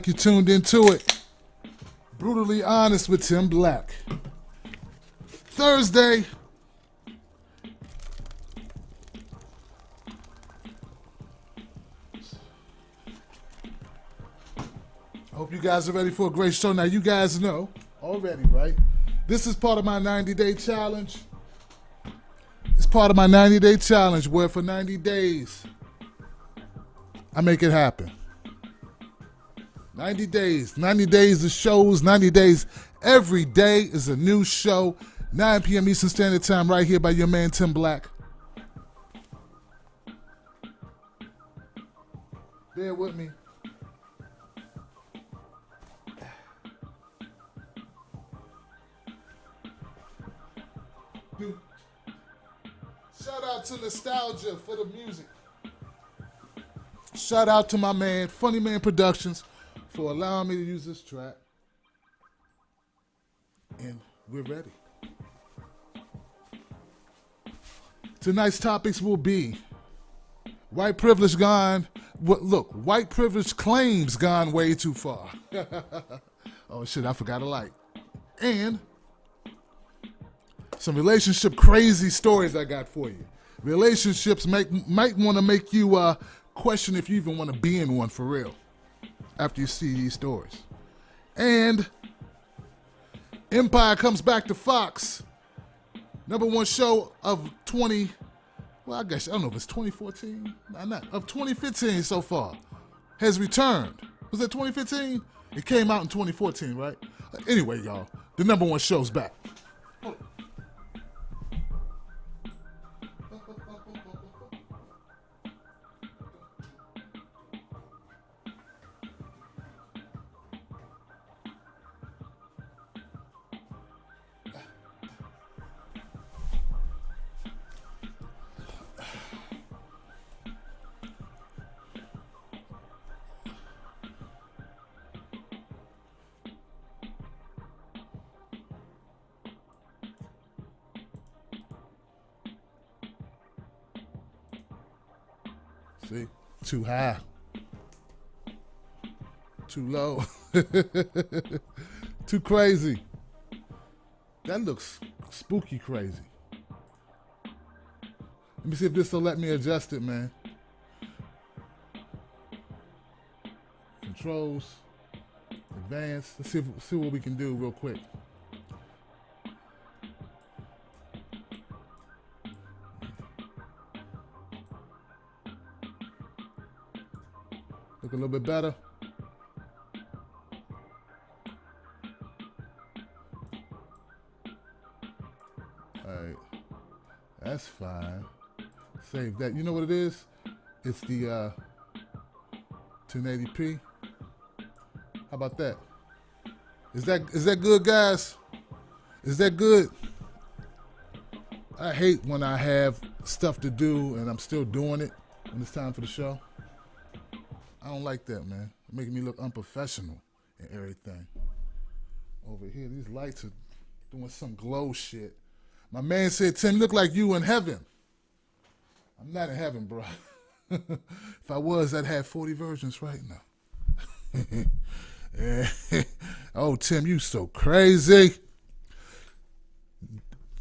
Black. You tuned into it. Brutally Honest with Tim Black. Thursday. I hope you guys are ready for a great show. Now, you guys know already, right? This is part of my 90-day challenge. It's part of my 90-day challenge where for 90 days, I make it happen. 90 days of shows, 90 days. Every day is a new show. 9 p.m. Eastern Standard Time right here by your man Tim Black. Bear with me. Shout out to Nostalgia for the music. Shout out to my man, Funny Man Productions, for allowing me to use this track. And we're ready. Tonight's topics will be white privilege gone. Look, white privilege claims gone way too far. Oh shit, I forgot a light. And some relationship crazy stories I got for you. Relationships might want to make you question if you even want to be in one for real after you see these stories. And Empire comes back to Fox. #1 show of I don't know if it's 2014. Of 2015 so far. Has returned. Was that 2015? It came out in 2014, right? Anyway, y'all, the #1 show's back. See? Too high. Too low. Too crazy. That looks spooky crazy. Let me see if this will let me adjust it, man. Controls. Advanced. Let's see what we can do real quick. Look a little bit better. All right, that's fine. Save that. You know what it is? It's the 1080p. How about that? Is that good, guys? Is that good? I hate when I have stuff to do and I'm still doing it when it's time for the show. I don't like that, man. Making me look unprofessional and everything. Over here, these lights are doing some glow shit. My man said, Tim, you look like you in heaven. I'm not in heaven, bro. If I was, I'd have 40 virgins right now. Oh, Tim, you so crazy.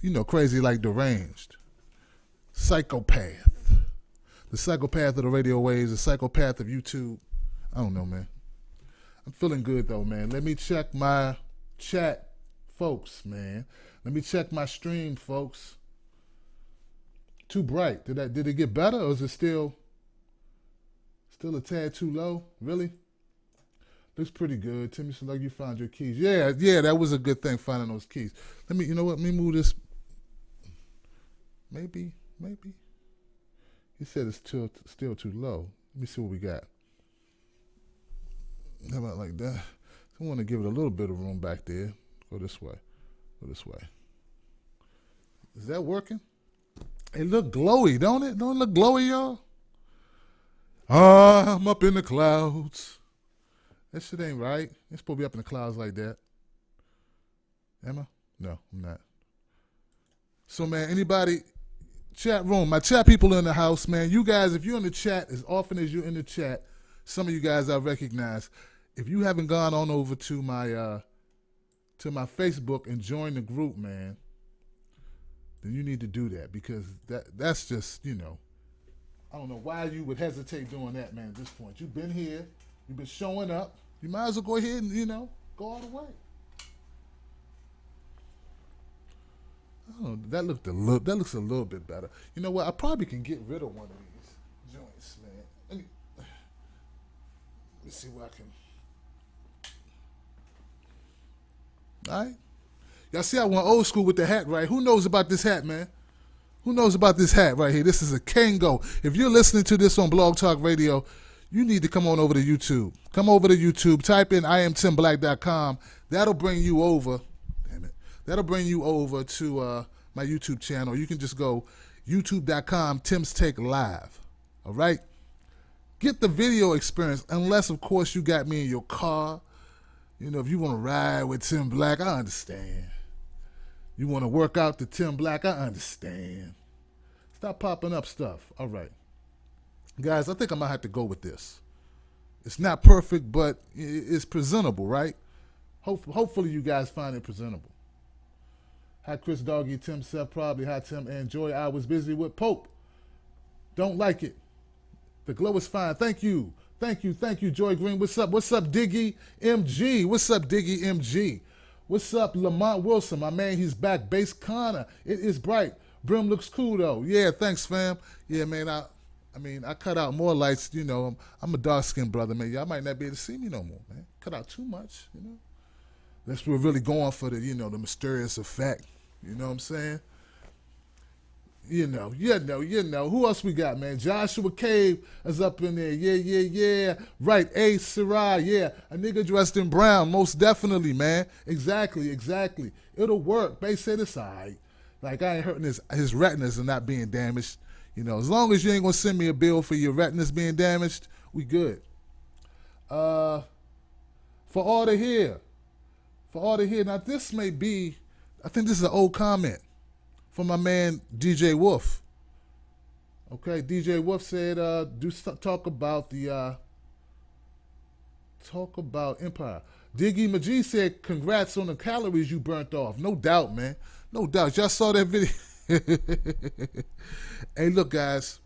You know, crazy like deranged. Psychopath. The psychopath of the radio waves, the psychopath of YouTube. I don't know, man. I'm feeling good, though, man. Let me check my chat, folks, man. Let me check my stream, folks. Too bright. Did it get better, or is it still a tad too low? Really? Looks pretty good. Timmy, so like you found your keys. Yeah, that was a good thing, finding those keys. You know what? Let me move this. Maybe. He said it's still too low. Let me see what we got. How about like that? I want to give it a little bit of room back there. Go this way. Is that working? It look glowy, don't it? Don't it look glowy, y'all? I'm up in the clouds. That shit ain't right. It's supposed to be up in the clouds like that. Am I? No, I'm not. So, man, anybody... Chat room, my chat people in the house, man. You guys, if you're in the chat, as often as you're in the chat, some of you guys I recognize. if you haven't gone on over to my Facebook and join the group, man, then you need to do that, because that's just, I don't know why you would hesitate doing that, man, at this point. You've been here, you've been showing up. You might as well go ahead and, go all the way. I don't know, that looks a little bit better. You know what? I probably can get rid of one of these joints, man. Let me see what I can. All right. Y'all see I went old school with the hat, right? Who knows about this hat, man? Who knows about this hat right here? This is a Kango. If you're listening to this on Blog Talk Radio, you need to come on over to YouTube. Come over to YouTube. Type in IamTimBlack.com. That'll bring you over. Damn it. That'll bring you over to my YouTube channel. You can just go youtube.com, Tim's Take Live. All right? Get the video experience, unless, of course, you got me in your car. If you want to ride with Tim Black, I understand. You want to work out the Tim Black, I understand. Stop popping up stuff. All right. Guys, I think I might have to go with this. It's not perfect, but it's presentable, right? Hopefully you guys find it presentable. Hi, Chris Doggy, Tim Seth, probably. Hi, Tim and Joy. I was busy with Pope. Don't like it. The glow is fine. Thank you. Thank you, Joy Green. What's up? What's up, Diggy MG? What's up, Diggy MG? What's up, Lamont Wilson? My man, he's back. Base Connor. It is bright. Brim looks cool, though. Yeah, thanks, fam. Yeah, man, I cut out more lights. I'm a dark-skinned brother, man. Y'all might not be able to see me no more, man. Cut out too much, Unless we're really going for the, the mysterious effect. You know what I'm saying? You know. Who else we got, man? Joshua Cave is up in there. Yeah. Right. A. Sarai, yeah. A nigga dressed in brown, most definitely, man. Exactly. It'll work. Bae said it's all right. Like, I ain't hurting his retinas are not being damaged. As long as you ain't going to send me a bill for your retinas being damaged, we good. For all to hear. Now, this may be, I think this is an old comment from my man DJ Wolf. Okay, DJ Wolf said, talk about Empire. Diggy Majee said, congrats on the calories you burnt off. No doubt, man. No doubt. Y'all saw that video. Hey, look, guys.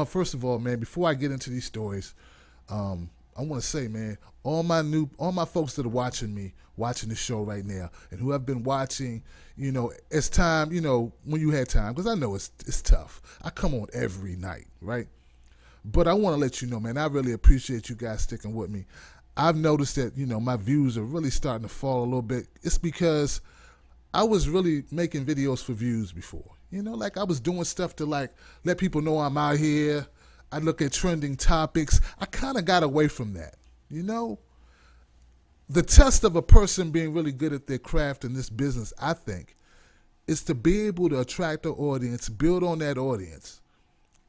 First of all, man, before I get into these stories, I want to say, man, all my folks that are watching the show right now, and who have been watching, it's time, when you had time, because I know it's tough. I come on every night, right? But I want to let you know, man, I really appreciate you guys sticking with me. I've noticed that, my views are really starting to fall a little bit. It's because I was really making videos for views before. Like I was doing stuff to let people know I'm out here. I look at trending topics. I kind of got away from that. The test of a person being really good at their craft in this business, I think, is to be able to attract an audience, build on that audience,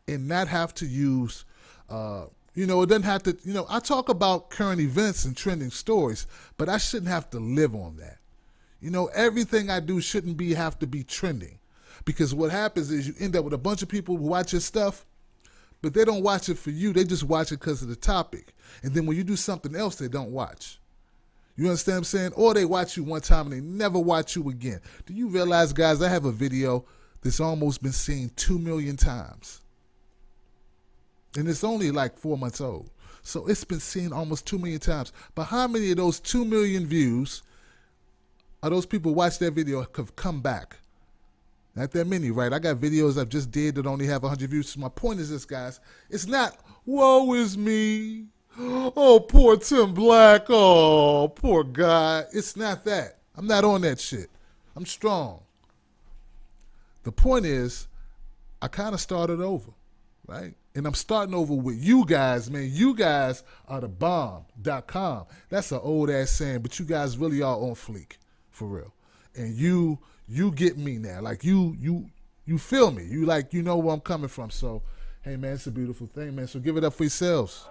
and not have to use, it doesn't have to, I talk about current events and trending stories, but I shouldn't have to live on that. Everything I do shouldn't have to be trending, because what happens is you end up with a bunch of people who watch your stuff, but they don't watch it for you. They just watch it because of the topic. And then when you do something else, they don't watch. You understand what I'm saying? Or they watch you one time and they never watch you again. Do you realize, guys, I have a video that's almost been seen 2 million times. And it's only like 4 months old. So it's been seen almost 2 million times. But how many of those 2 million views are those people who watch that video have come back? Not that many, right? I got videos I've just did that only have 100 views. So my point is this, guys. It's not, woe is me. Oh, poor Tim Black. Oh, poor guy. It's not that. I'm not on that shit. I'm strong. The point is, I kind of started over, right? And I'm starting over with you guys, man. You guys are the bomb.com. That's an old ass saying, but you guys really are on fleek, for real. And you get me now. Like you feel me. You know where I'm coming from. So, hey man, it's a beautiful thing, man. So give it up for yourselves.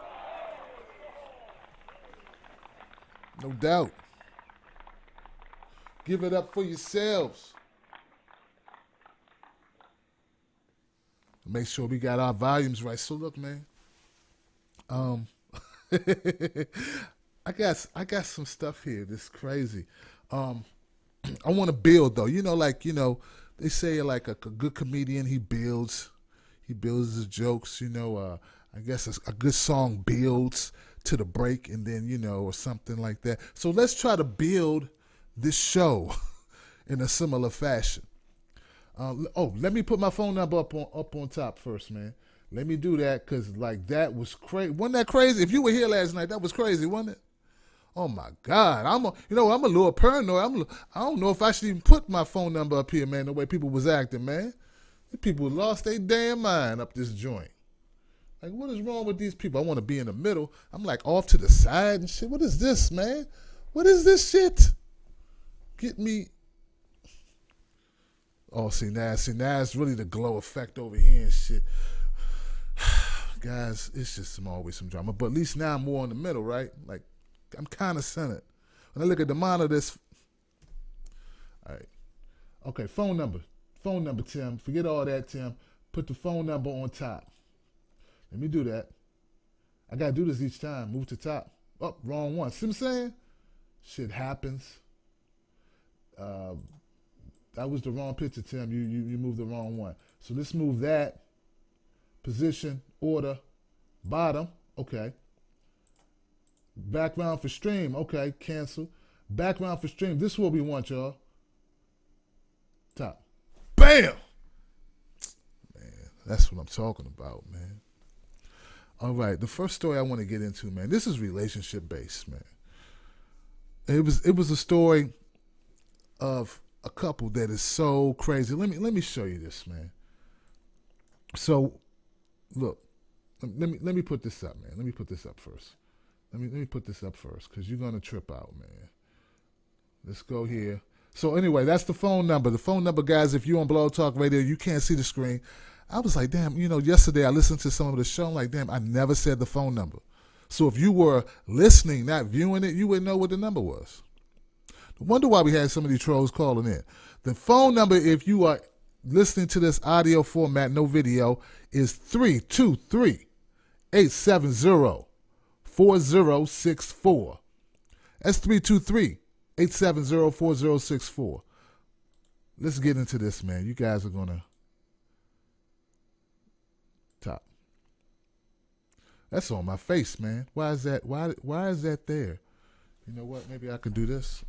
No doubt. Give it up for yourselves. Make sure we got our volumes right. So look, man. I got some stuff here. This is crazy. I want to build though. They say like a good comedian, he builds his jokes. I guess a good song builds to the break, and then or something like that. So let's try to build this show in a similar fashion. Let me put my phone number up on top first, man. Let me do that because like that was crazy. Wasn't that crazy? If you were here last night, that was crazy, wasn't it? Oh my God, I'm a little paranoid. I don't know if I should even put my phone number up here, man. The way people was acting, man. The people lost their damn mind up this joint. Like, what is wrong with these people? I want to be in the middle. I'm like off to the side and shit. What is this, man? What is this shit? Get me. Oh, see now it's really the glow effect over here and shit. Guys, it's just always some drama. But at least now I'm more in the middle, right? Like, I'm kind of centered. When I look at the monitor, all right. Okay, phone number, Tim. Forget all that, Tim. Put the phone number on top. Let me do that. I got to do this each time. Move to top. Oh, wrong one. See what I'm saying? Shit happens. That was the wrong picture, Tim. You moved the wrong one. So let's move that. Position, order, bottom. Okay. Background for stream. Okay, cancel. Background for stream. This is what we want, y'all. Top. Bam! Man, that's what I'm talking about, man. All right, the first story I want to get into, man, this is relationship based, man. It was a story of a couple that is so crazy. Let me show you this, man. So, look, let me put this up, man. Let me put this up first. Let me put this up first because you're gonna trip out, man. Let's go here. So anyway, that's the phone number. The phone number, guys, if you're on Blog Talk Radio, you can't see the screen. I was like, damn, yesterday I listened to some of the show. I'm like, damn, I never said the phone number. So if you were listening, not viewing it, you wouldn't know what the number was. I wonder why we had some of these trolls calling in. The phone number, if you are listening to this audio format, no video, is 323-870-4064. That's 323-870-4064. Let's get into this, man. You guys are going to top. That's on my face, man. Why is that? Why is that there? You know what? Maybe I could do this.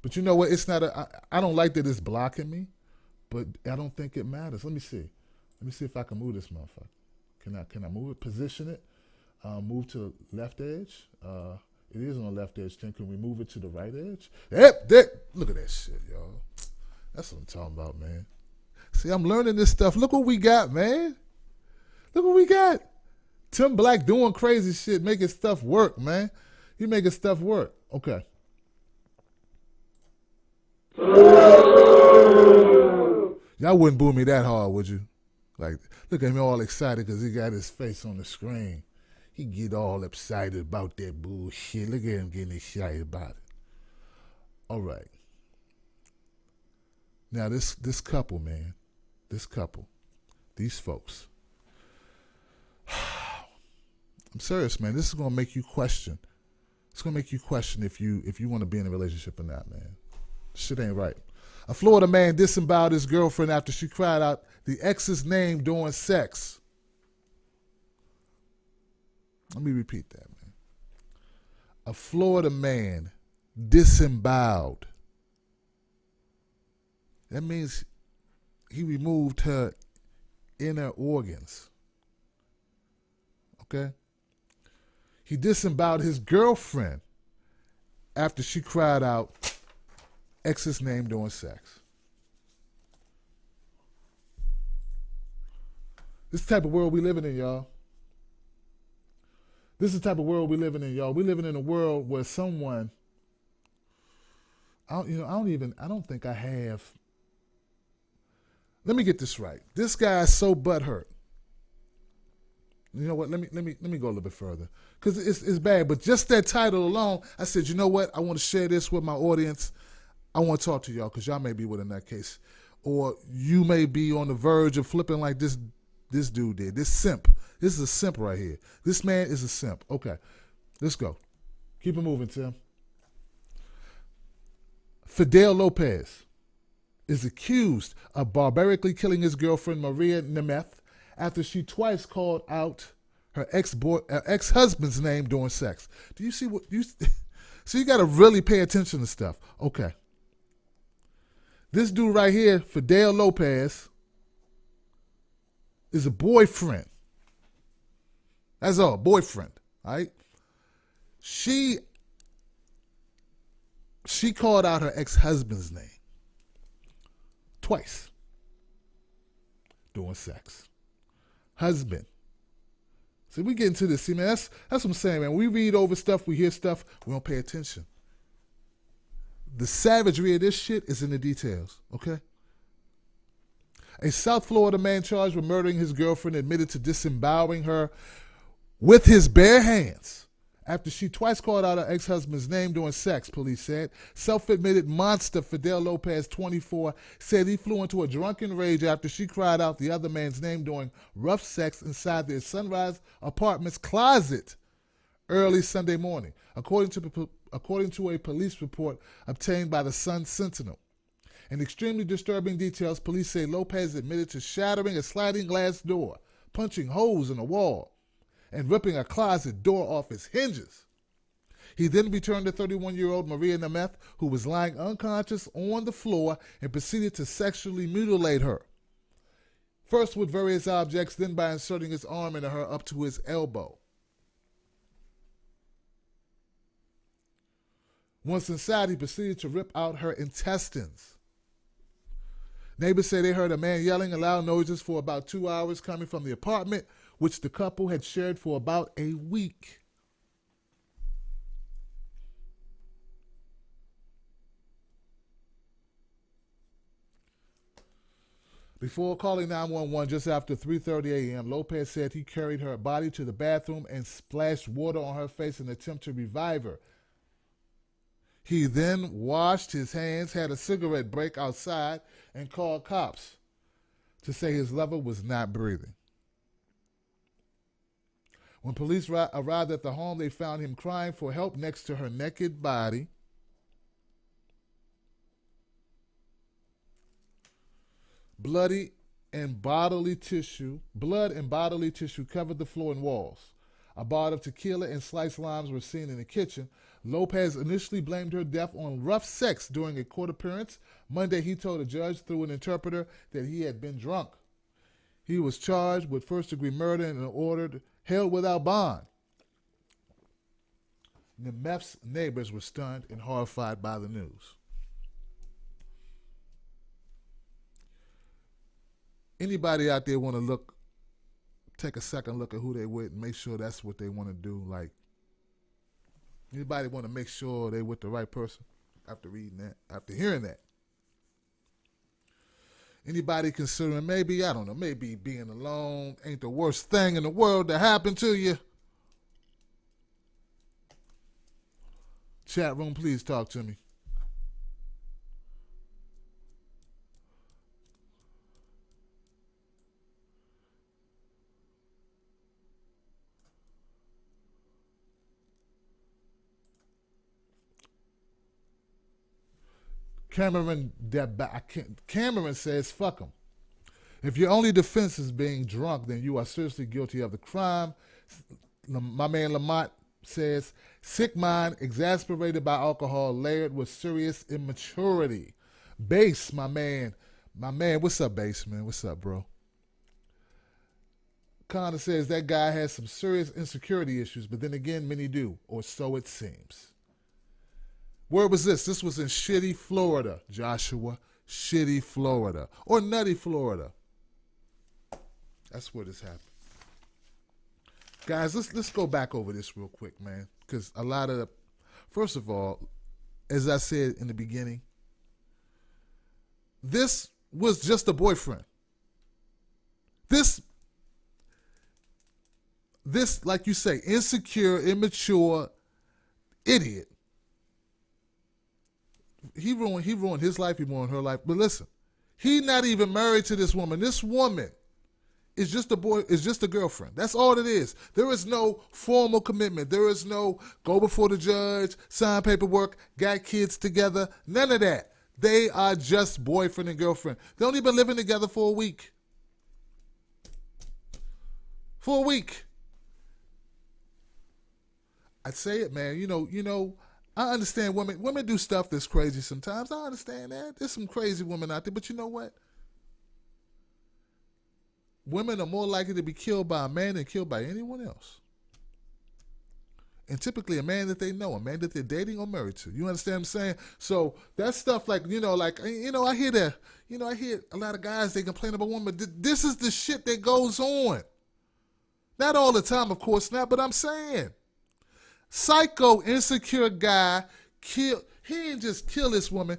But you know what? It's not I don't like that it's blocking me, but I don't think it matters. Let me see. Let me see if I can move this motherfucker. Can I move it? Position it. Move to left edge. It is on the left edge. Can we move it to the right edge? Yep. Look at that shit, y'all. That's what I'm talking about, man. See, I'm learning this stuff. Look what we got, man. Look what we got. Tim Black doing crazy shit, making stuff work, man. He making stuff work. Okay. Y'all wouldn't boo me that hard, would you? Like, look at him all excited because he got his face on the screen. He get all excited about that bullshit. Look at him getting excited about it. All right. Now, this couple, man. This couple. These folks. I'm serious, man. This is going to make you question. It's going to make you question if you want to be in a relationship or not, man. Shit ain't right. A Florida man disemboweled his girlfriend after she cried out the ex's name during sex. Let me repeat that, man. A Florida man disemboweled. That means he removed her inner organs. Okay? He disemboweled his girlfriend after she cried out ex's name during sex. This is the type of world we living in, y'all. This is the type of world we living in, y'all. We living in a world where someone, I don't think I have. Let me get this right. This guy's so butthurt. You know what? Let me go a little bit further because it's bad. But just that title alone, I said, you know what? I want to share this with my audience. I want to talk to y'all because y'all may be with in that case, or you may be on the verge of flipping like this This dude did. This simp. This is a simp right here. This man is a simp. Okay, let's go. Keep it moving, Tim. Fidel Lopez is accused of barbarically killing his girlfriend Maria Nemeth after she twice called out her ex-husband's name during sex. Do you see what you? So you got to really pay attention to stuff. Okay. This dude right here, Fidel Lopez, is a boyfriend. That's all, boyfriend. All right. She called out her ex-husband's name twice during sex. Husband. See, we get into this. See, man, that's what I'm saying, man. We read over stuff, we hear stuff, we don't pay attention. The savagery of this shit is in the details, okay? A South Florida man charged with murdering his girlfriend admitted to disemboweling her with his bare hands after she twice called out her ex-husband's name during sex, police said. Self-admitted monster Fidel Lopez, 24, said he flew into a drunken rage after she cried out the other man's name during rough sex inside their Sunrise Apartments closet early Sunday morning, according to a police report obtained by the Sun Sentinel. In extremely disturbing details, police say Lopez admitted to shattering a sliding glass door, punching holes in a wall, and ripping a closet door off its hinges. He then returned to 31-year-old Maria Nemeth, who was lying unconscious on the floor, and proceeded to sexually mutilate her. First with various objects, then by inserting his arm into her up to his elbow. Once inside, he proceeded to rip out her intestines. Neighbors say they heard a man yelling and loud noises for about 2 hours coming from the apartment, which the couple had shared for about a week. Before calling 911 just after 3:30 a.m., Lopez said he carried her body to the bathroom and splashed water on her face in an attempt to revive her. He then washed his hands, had a cigarette break outside, and called cops to say his lover was not breathing. When police arrived at the home, they found him crying for help next to her naked body. Blood and bodily tissue covered the floor and walls. A bottle of tequila and sliced limes were seen in the kitchen. Lopez initially blamed her death on rough sex during a court appearance. Monday, he told a judge through an interpreter that he had been drunk. He was charged with first-degree murder and ordered held without bond. Nemeth's neighbors were stunned and horrified by the news. Anybody out there want to take a second look at who they with and make sure that's what they want to do? Like, anybody want to make sure they with the right person after reading that, after hearing that? Anybody considering maybe being alone ain't the worst thing in the world to happen to you? Chat room, please talk to me. Cameron says, fuck him. If your only defense is being drunk, then you are seriously guilty of the crime. My man Lamont says, sick mind, exasperated by alcohol, layered with serious immaturity. Bass, my man. What's up, Bass, man? What's up, bro? Connor says that guy has some serious insecurity issues, but then again, many do, or so it seems. Where was this? This was in shitty Florida, Joshua. Shitty Florida. Or nutty Florida. That's where this happened. Guys, let's go back over this real quick, man. Because first of all, as I said in the beginning, this was just a boyfriend. This, like you say, insecure, immature idiot. He ruined his life, he ruined her life. But listen, he's not even married to this woman. This woman It's just a boy. It's just a girlfriend. That's all it is. There is no formal commitment. There is no go before the judge, sign paperwork, got kids together. None of that. They are just boyfriend and girlfriend. They only been living together for a week. For a week. I'd say it, man. You know, I understand women. Women do stuff that's crazy sometimes. I understand that. There's some crazy women out there, but you know what? Women are more likely to be killed by a man than killed by anyone else. And typically a man that they know, a man that they're dating or married to. You understand what I'm saying? So that stuff I hear that. I hear a lot of guys, they complain about women. This is the shit that goes on. Not all the time, of course not, but I'm saying. Psycho, insecure guy, he didn't just kill this woman.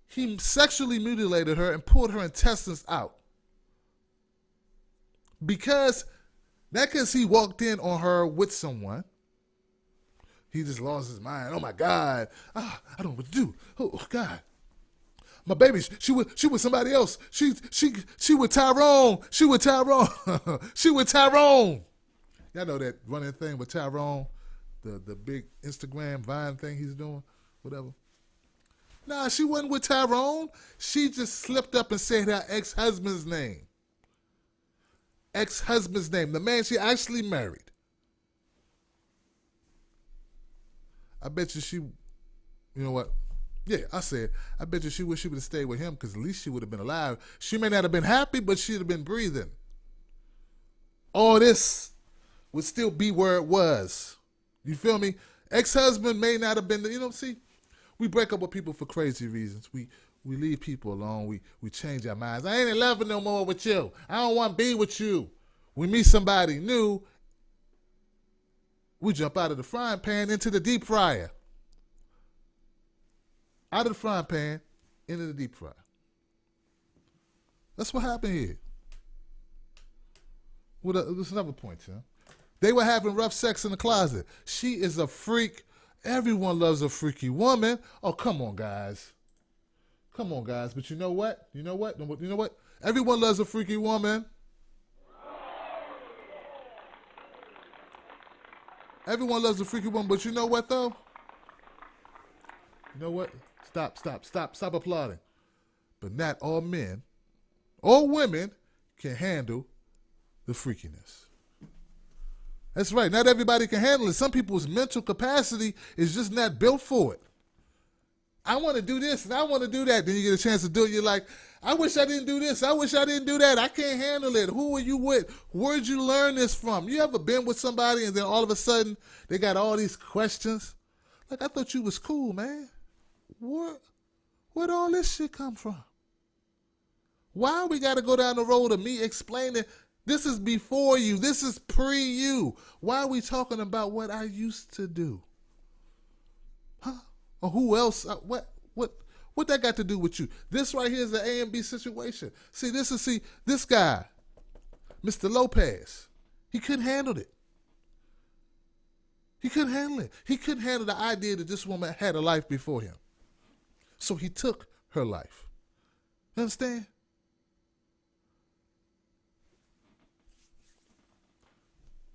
He sexually mutilated her and pulled her intestines out. Because he walked in on her with someone. He just lost his mind. Oh my God. I don't know what to do. Oh God. My baby, she with somebody else. She with Tyrone. She with Tyrone. She with Tyrone. Y'all know that running thing with Tyrone, the big Instagram Vine thing he's doing, whatever. Nah, she wasn't with Tyrone. She just slipped up and said her ex-husband's name. Ex-husband's name, the man she actually married. I bet you you know what? Yeah, I bet you she wish she would have stayed with him because at least she would have been alive. She may not have been happy, but she'd have been breathing. All this would still be where it was. You feel me? Ex-husband may not have been, see, we break up with people for crazy reasons. We leave people alone. We change our minds. I ain't in love no more with you. I don't want to be with you. We meet somebody new. We jump out of the frying pan into the deep fryer. Out of the frying pan into the deep fryer. That's what happened here. There's another point, Tim. They were having rough sex in the closet. She is a freak. Everyone loves a freaky woman. Oh, come on, guys. Come on, guys. But you know what? Everyone loves a freaky woman. Everyone loves a freaky woman. But you know what, though? You know what? Stop applauding. But not all men or women can handle the freakiness. That's right. Not everybody can handle it. Some people's mental capacity is just not built for it. I want to do this and I want to do that. Then you get a chance to do it. You're like, I wish I didn't do this. I wish I didn't do that. I can't handle it. Who are you with? Where'd you learn this from? You ever been with somebody and then all of a sudden they got all these questions? Like, I thought you was cool, man. Where'd all this shit come from? Why we got to go down the road of me explaining this is before you. This is pre-you. Why are we talking about what I used to do? Huh? Or who else? What that got to do with you? This right here is the A and B situation. See, this guy, Mr. Lopez, he couldn't handle it. He couldn't handle it. He couldn't handle the idea that this woman had a life before him. So he took her life. You understand?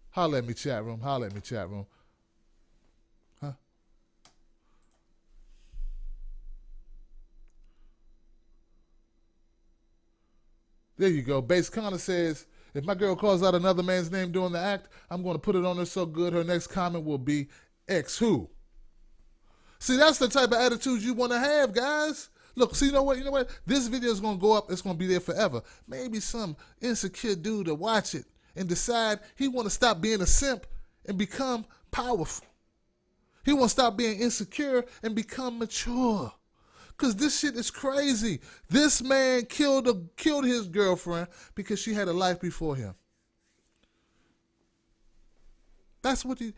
Holler at me, chat room. Holler at me, chat room. Huh? There you go. Base Connor says, if my girl calls out another man's name during the act, I'm going to put it on her so good her next comment will be X who. See, that's the type of attitude you want to have, guys. Look, see, you know what? This video is going to go up. It's going to be there forever. Maybe some insecure dude will watch it and decide he want to stop being a simp and become powerful. He want to stop being insecure and become mature. Because this shit is crazy. This man killed his girlfriend because she had a life before him. That's what he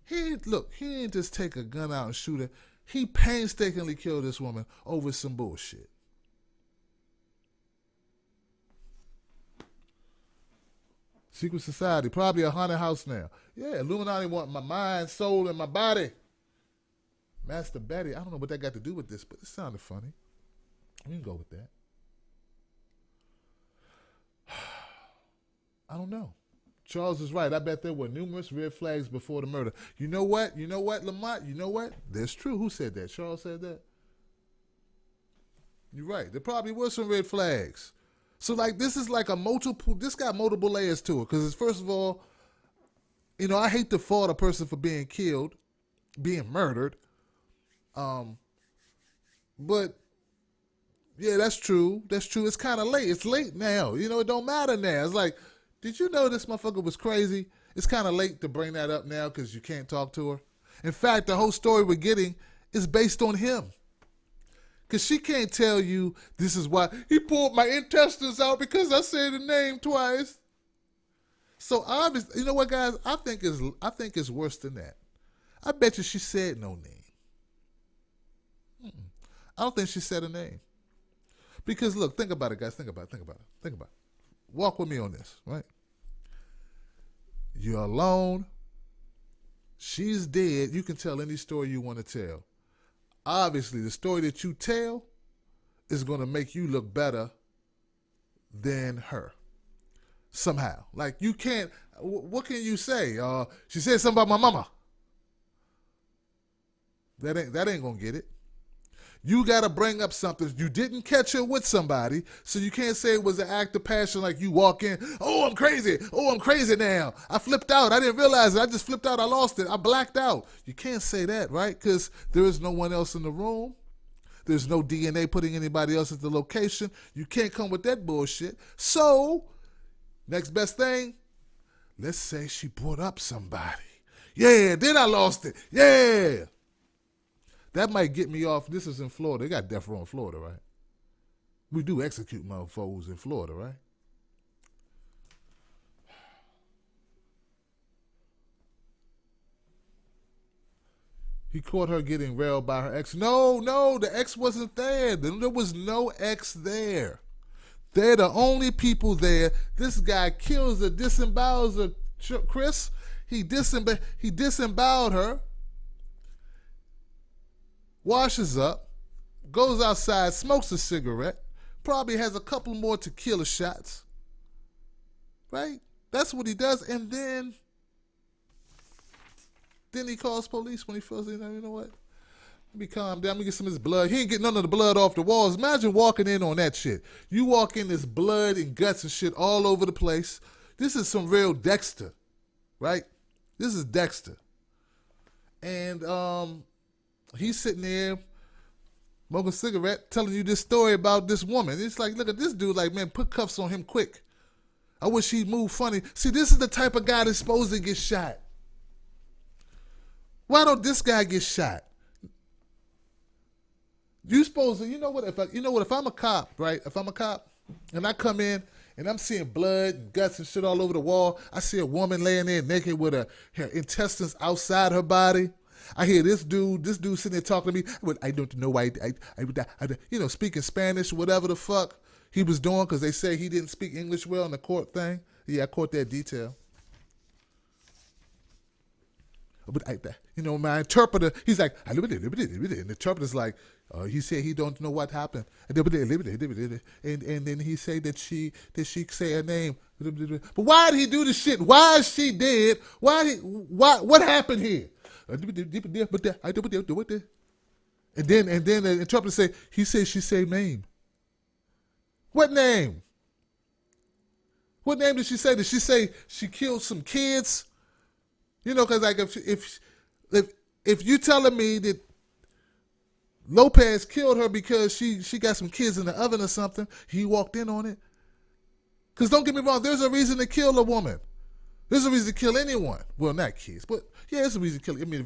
didn't just take a gun out and shoot her. He painstakingly killed this woman over some bullshit. Secret society, probably a haunted house now. Yeah, Illuminati want my mind, soul, and my body. Master Betty, I don't know what that got to do with this, but it sounded funny. We can go with that. I don't know. Charles is right. I bet there were numerous red flags before the murder. You know what? You know what, Lamont? You know what? That's true. Who said that? Charles said that? You're right. There probably were some red flags. So, like, this is like this got multiple layers to it. Because, first of all, you know, I hate to fault a person for being killed, being murdered. But, yeah, that's true. That's true. It's kind of late. It's late now. You know, it don't matter now. It's like, did you know this motherfucker was crazy? It's kind of late to bring that up now because you can't talk to her. In fact, the whole story we're getting is based on him. Because she can't tell you this is why he pulled my intestines out because I said the name twice. So obviously, you know what, guys? I think it's worse than that. I bet you she said no name. I don't think she said a name. Because look, think about it, guys. Think about it. Walk with me on this, right? You're alone. She's dead. You can tell any story you want to tell. Obviously, the story that you tell is going to make you look better than her. Somehow. Like, you can't, what can you say? She said something about my mama. That ain't going to get it. You got to bring up something. You didn't catch her with somebody, so you can't say it was an act of passion like you walk in, oh, I'm crazy. Oh, I'm crazy now. I flipped out. I didn't realize it. I just flipped out. I lost it. I blacked out. You can't say that, right? Because there is no one else in the room. There's no DNA putting anybody else at the location. You can't come with that bullshit. So, next best thing, let's say she brought up somebody. Yeah, then I lost it. Yeah. That might get me off. This is in Florida. They got death row in Florida, right? We do execute motherfuckers in Florida, right? He caught her getting railed by her ex. No, the ex wasn't there. There was no ex there. They're the only people there. This guy kills her, disembowels her, Chris. He disemboweled her. Washes up, goes outside, smokes a cigarette, probably has a couple more tequila shots, right? That's what he does, and then he calls police when he feels, you know what? Let me calm down, let me get some of this blood. He ain't getting none of the blood off the walls. Imagine walking in on that shit. You walk in, there's blood and guts and shit all over the place. This is some real Dexter, right? This is Dexter. And, he's sitting there smoking a cigarette, telling you this story about this woman. It's like, look at this dude, like, man, put cuffs on him quick. I wish he'd move funny. See, this is the type of guy that's supposed to get shot. Why don't this guy get shot? You supposed to, you know what, if I'm a cop, right? If I'm a cop and I come in and I'm seeing blood and guts and shit all over the wall, I see a woman laying there naked with her intestines outside her body. I hear this dude sitting there talking to me. I don't know why, I speaking Spanish, whatever the fuck he was doing, because they say he didn't speak English well in the court thing. Yeah, I caught that detail. But my interpreter, he's like, and the interpreter's like, he said he don't know what happened. And then he said that she say her name. But why did he do this shit? Why is she dead? What happened here? And then the interpreter say, he said she say name. What name? What name did she say? Did she say she killed some kids? You know, because like if you telling me that Lopez killed her because she got some kids in the oven or something, he walked in on it. Because don't get me wrong, there's a reason to kill a woman. There's a reason to kill anyone. Well, not kids, but yeah, there's a reason to kill. I mean,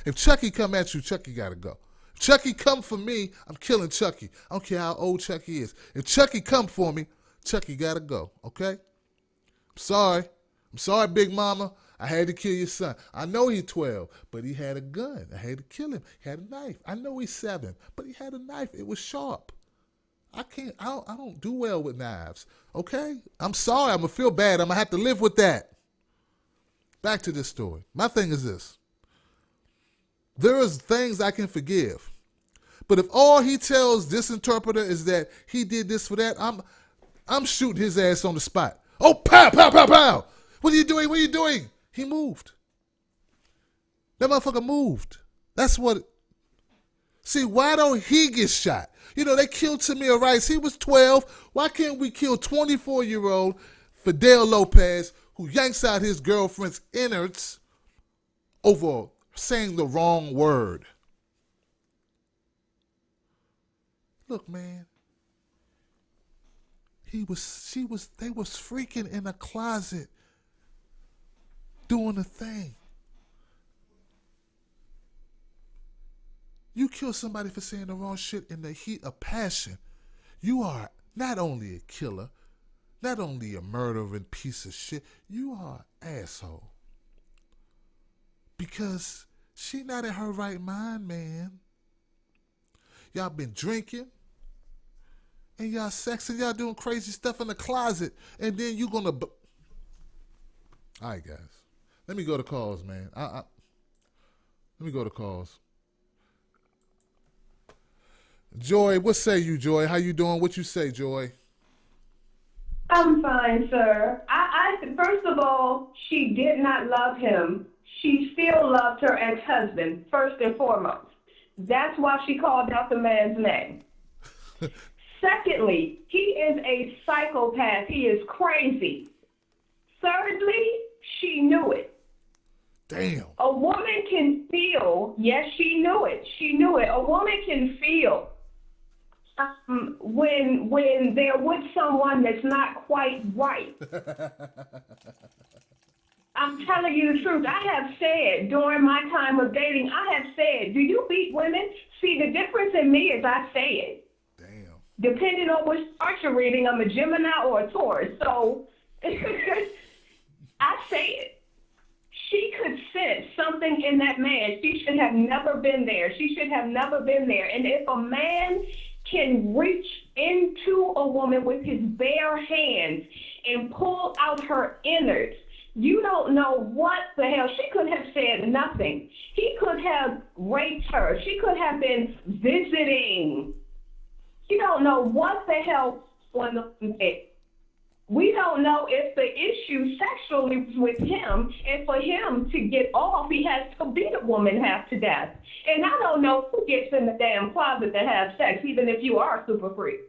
if Chucky come at you, Chucky gotta go. If Chucky come for me, I'm killing Chucky. I don't care how old Chucky is. If Chucky come for me, Chucky gotta go. Okay? I'm sorry, Big Mama. I had to kill your son. I know he's 12, but he had a gun. I had to kill him. He had a knife. I know he's 7, but he had a knife. It was sharp. I don't do well with knives. Okay? I'm sorry. I'm gonna feel bad. I'm gonna have to live with that. Back to this story. My thing is this. There is things I can forgive. But if all he tells this interpreter is that he did this for that, I'm shooting his ass on the spot. Oh, pow, pow, pow, pow. What are you doing? What are you doing? He moved. That motherfucker moved. That's what. See, why don't he get shot? You know, they killed Tamir Rice. He was 12. Why can't we kill 24-year-old Fidel Lopez who yanks out his girlfriend's innards over saying the wrong word? Look, man. They was freaking in a closet doing a thing. You kill somebody for saying the wrong shit in the heat of passion. You are not only a killer, not only a murdering piece of shit, you are an asshole. Because she not in her right mind, man. Y'all been drinking, and y'all sexing, y'all doing crazy stuff in the closet, and then you gonna... All right, guys. Let me go to calls, man. Let me go to calls. Joy, what say you, Joy? How you doing? What you say, Joy? I'm fine, sir. I first of all, she did not love him. She still loved her ex-husband, first and foremost. That's why she called out the man's name. Secondly, he is a psychopath. He is crazy. Thirdly, she knew it. Damn. A woman can feel, yes, she knew it. She knew it. A woman can feel when they're with someone that's not quite right. I'm telling you the truth. I have said during my time of dating, I have said, do you beat women? See, the difference in me is I say it. Damn. Depending on which chart you're reading, I'm a Gemini or a Taurus. So I say it. She could sense something in that man. She should have never been there. She should have never been there. And if a man can reach into a woman with his bare hands and pull out her innards, you don't know what the hell. She could have said nothing. He could have raped her. She could have been visiting. You don't know what the hell went on there. We don't know if the issue sexually was with him, and for him to get off, he has to beat a woman half to death. And I don't know who gets in the damn closet to have sex, even if you are a super freak.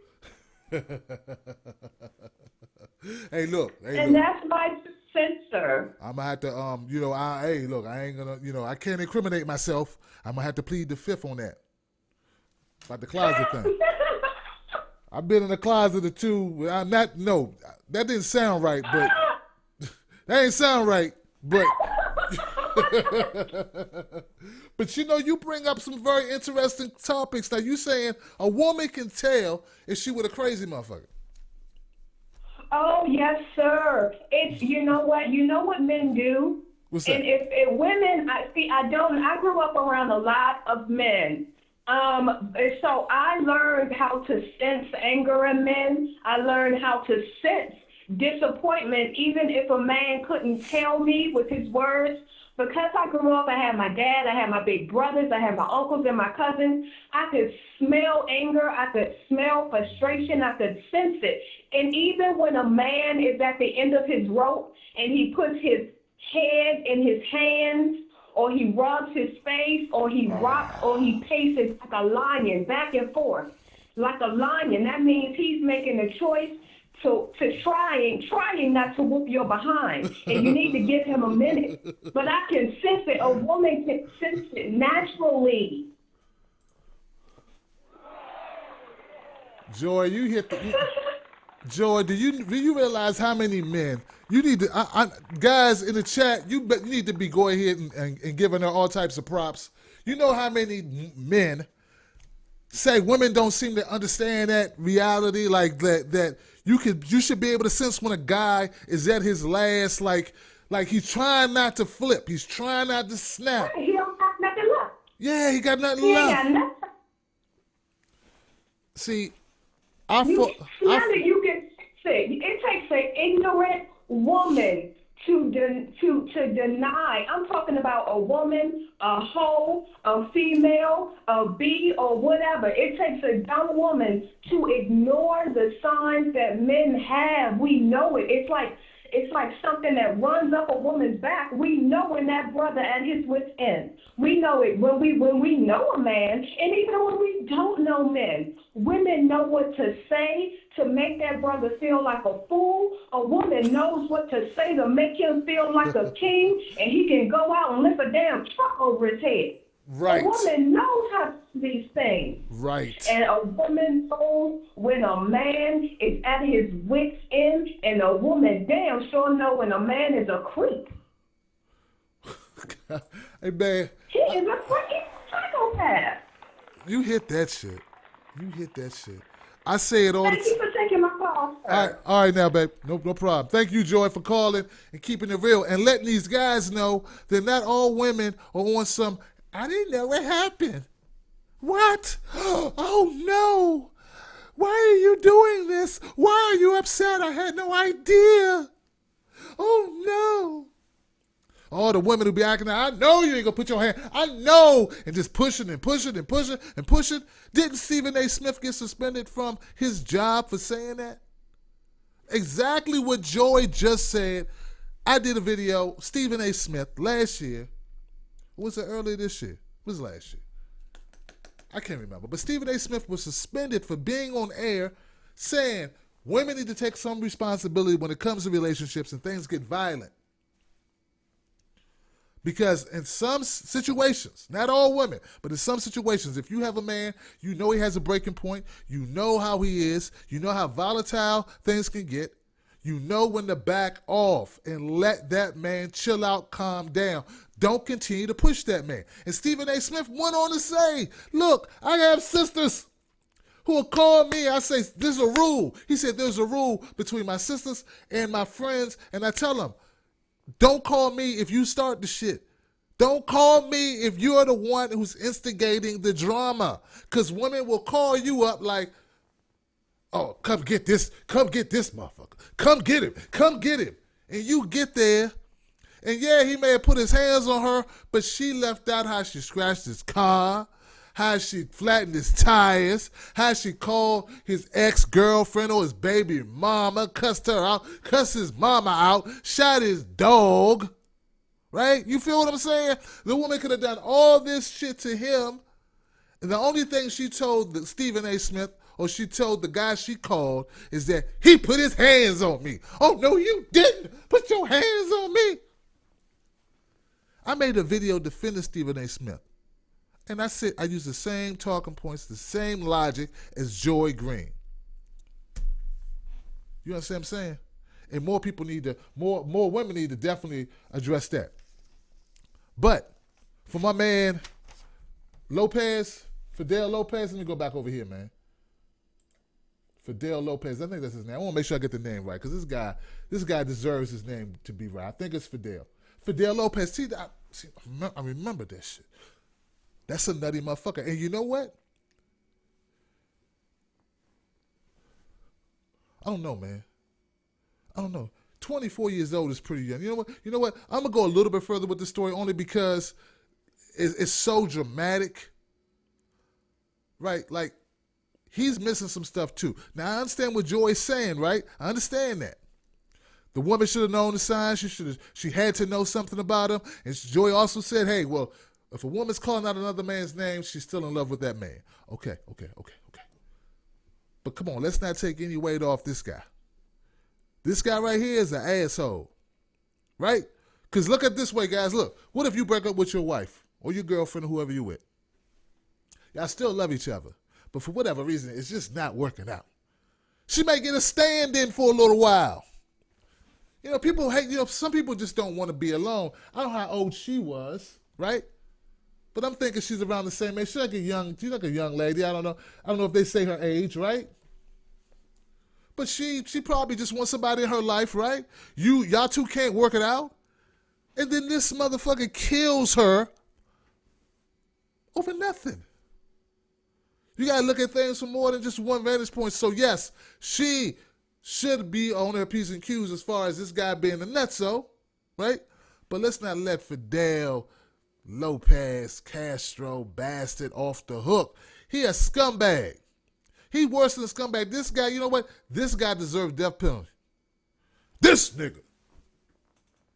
Hey, look. And that's my censor. I'm gonna have to, I ain't gonna, I can't incriminate myself. I'm gonna have to plead the fifth on that. About the closet thing. I've been in the closet or two. That didn't sound right, but that ain't sound right, but but you bring up some very interesting topics. Now you saying a woman can tell if she with a crazy motherfucker. Oh yes, sir. It's you know what men do. What's that? And if women, I grew up around a lot of men. So I learned how to sense anger in men. I learned how to sense disappointment, even if a man couldn't tell me with his words. Because I grew up, I had my dad, I had my big brothers, I had my uncles and my cousins. I could smell anger, I could smell frustration, I could sense it. And even when a man is at the end of his rope and he puts his head in his hands, or he rubs his face, or he rocks, or he paces like a lion back and forth, like a lion. That means he's making a choice to trying not to whoop your behind, and you need to give him a minute. But I can sense it. A woman can sense it naturally. Joy, you hit the... Joy, do you realize how many men you need to? Guys in the chat, you need to be going ahead and giving her all types of props. You know how many men say women don't seem to understand that reality, like that you should be able to sense when a guy is at his last, like he's trying not to flip, he's trying not to snap. He don't got nothing left. Yeah, he got nothing He left. ain't got nothing. See, You can say it takes an ignorant woman to deny. I'm talking about a woman, a hoe, a female, a bee, or whatever. It takes a dumb woman to ignore the signs that men have. We know it. It's like something that runs up a woman's back. We know when that brother at his wit's end. We know it when we know a man, and even when we don't know men. Women know what to say to make that brother feel like a fool. A woman knows what to say to make him feel like a king, and he can go out and lift a damn truck over his head. Right. A woman knows how to do these things. Right. And a woman knows when a man is at his wit's end, and a woman damn sure know when a man is a creep. Hey, man. He is a freaking psychopath. You hit that shit. I say it all the time. Thank you for taking my call, sir. All right now, babe. No problem. Thank you, Joy, for calling and keeping it real and letting these guys know that not all women are on some, I didn't know what happened. What? Oh, no. Why are you doing this? Why are you upset? I had no idea. Oh, no. All the women who be acting out, I know you ain't gonna put your hand, I know, and just pushing and pushing and pushing and pushing. Didn't Stephen A. Smith get suspended from his job for saying that? Exactly what Joy just said. I did a video, Stephen A. Smith, last year. Was it earlier this year? It was last year. I can't remember. But Stephen A. Smith was suspended for being on air saying women need to take some responsibility when it comes to relationships and things get violent. Because in some situations, not all women, but in some situations, if you have a man, you know he has a breaking point, you know how he is, you know how volatile things can get, you know when to back off and let that man chill out, calm down. Don't continue to push that man. And Stephen A. Smith went on to say, look, I have sisters who will call me. I say, there's a rule. He said, there's a rule between my sisters and my friends, and I tell them, don't call me if you start the shit. Don't call me if you're the one who's instigating the drama. Because women will call you up like, oh, come get this motherfucker. Come get him. And you get there, and yeah, he may have put his hands on her, but she left out how she scratched his car, how she flattened his tires, how she called his ex-girlfriend or his baby mama, cussed her out, cussed his mama out, shot his dog, right? You feel what I'm saying? The woman could have done all this shit to him, and the only thing she told Stephen A. Smith, or she told the guy she called, is that he put his hands on me. Oh, no, you didn't put your hands on me. I made a video defending Stephen A. Smith. And I said I use the same talking points, the same logic as Joy Green. You understand what I'm saying? And more people need to, more women need to definitely address that. But for my man Lopez, Fidel Lopez, let me go back over here, man. Fidel Lopez, I think that's his name. I want to make sure I get the name right, because this guy deserves his name to be right. I think it's Fidel. Fidel Lopez. See, I remember that shit. That's a nutty motherfucker. And you know what? I don't know, man. I don't know. 24 years old is pretty young. You know what? I'm going to go a little bit further with the story only because it's so dramatic. Right? Like, he's missing some stuff too. Now, I understand what Joy's saying, right? I understand that. The woman should have known the signs. She had to know something about him. And Joy also said, hey, well, if a woman's calling out another man's name, she's still in love with that man. Okay. But come on, let's not take any weight off this guy. This guy right here is an asshole, right? Because look at it this way, guys. Look, what if you break up with your wife or your girlfriend or whoever you're with? Y'all still love each other, but for whatever reason, it's just not working out. She may get a stand-in for a little while. You know, people hate, some people just don't want to be alone. I don't know how old she was, right? But I'm thinking she's around the same age. She's like a young lady. I don't know if they say her age, right? But she probably just wants somebody in her life, right? Y'all two can't work it out. And then this motherfucker kills her over nothing. You got to look at things from more than just one vantage point. So yes, she should be on her P's and Q's as far as this guy being a nutso. right? But let's not let Fidel, Lopez, Castro, bastard off the hook. He a scumbag. He worse than a scumbag. This guy, you know what? This guy deserves death penalty. This nigga.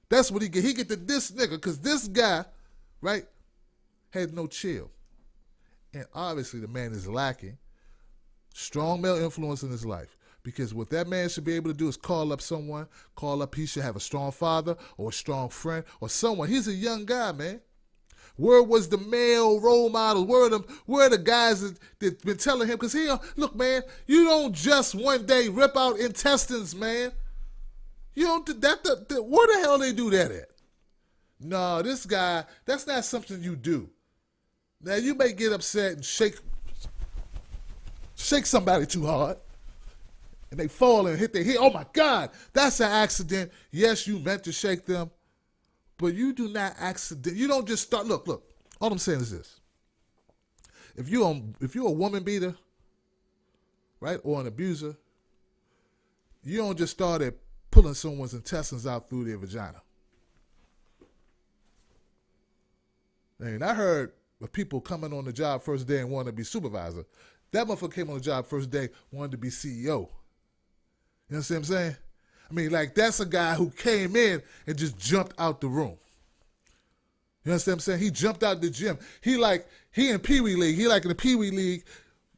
That's what he get. He get to this nigga because this guy, right, had no chill. And obviously the man is lacking strong male influence in his life. Because what that man should be able to do is call up someone, he should have a strong father or a strong friend or someone. He's a young guy, man. Where was the male role model? Where are the guys that been telling him? Because look, man, you don't just one day rip out intestines, man. You don't, where the hell they do that at? No, this guy, that's not something you do. Now, you may get upset and shake somebody too hard, and they fall and hit their head. Oh, my God, that's an accident. Yes, you meant to shake them, but you do not you don't just start. Look, all I'm saying is this. If you're a woman beater, right, or an abuser, you don't just start at pulling someone's intestines out through their vagina. And I heard of people coming on the job first day and wanting to be supervisor. That motherfucker came on the job first day, wanted to be CEO. You know what I'm saying? I mean, like, that's a guy who came in and just jumped out the room. You understand what I'm saying? He jumped out the gym. He in Pee Wee League. He like in the Pee Wee League,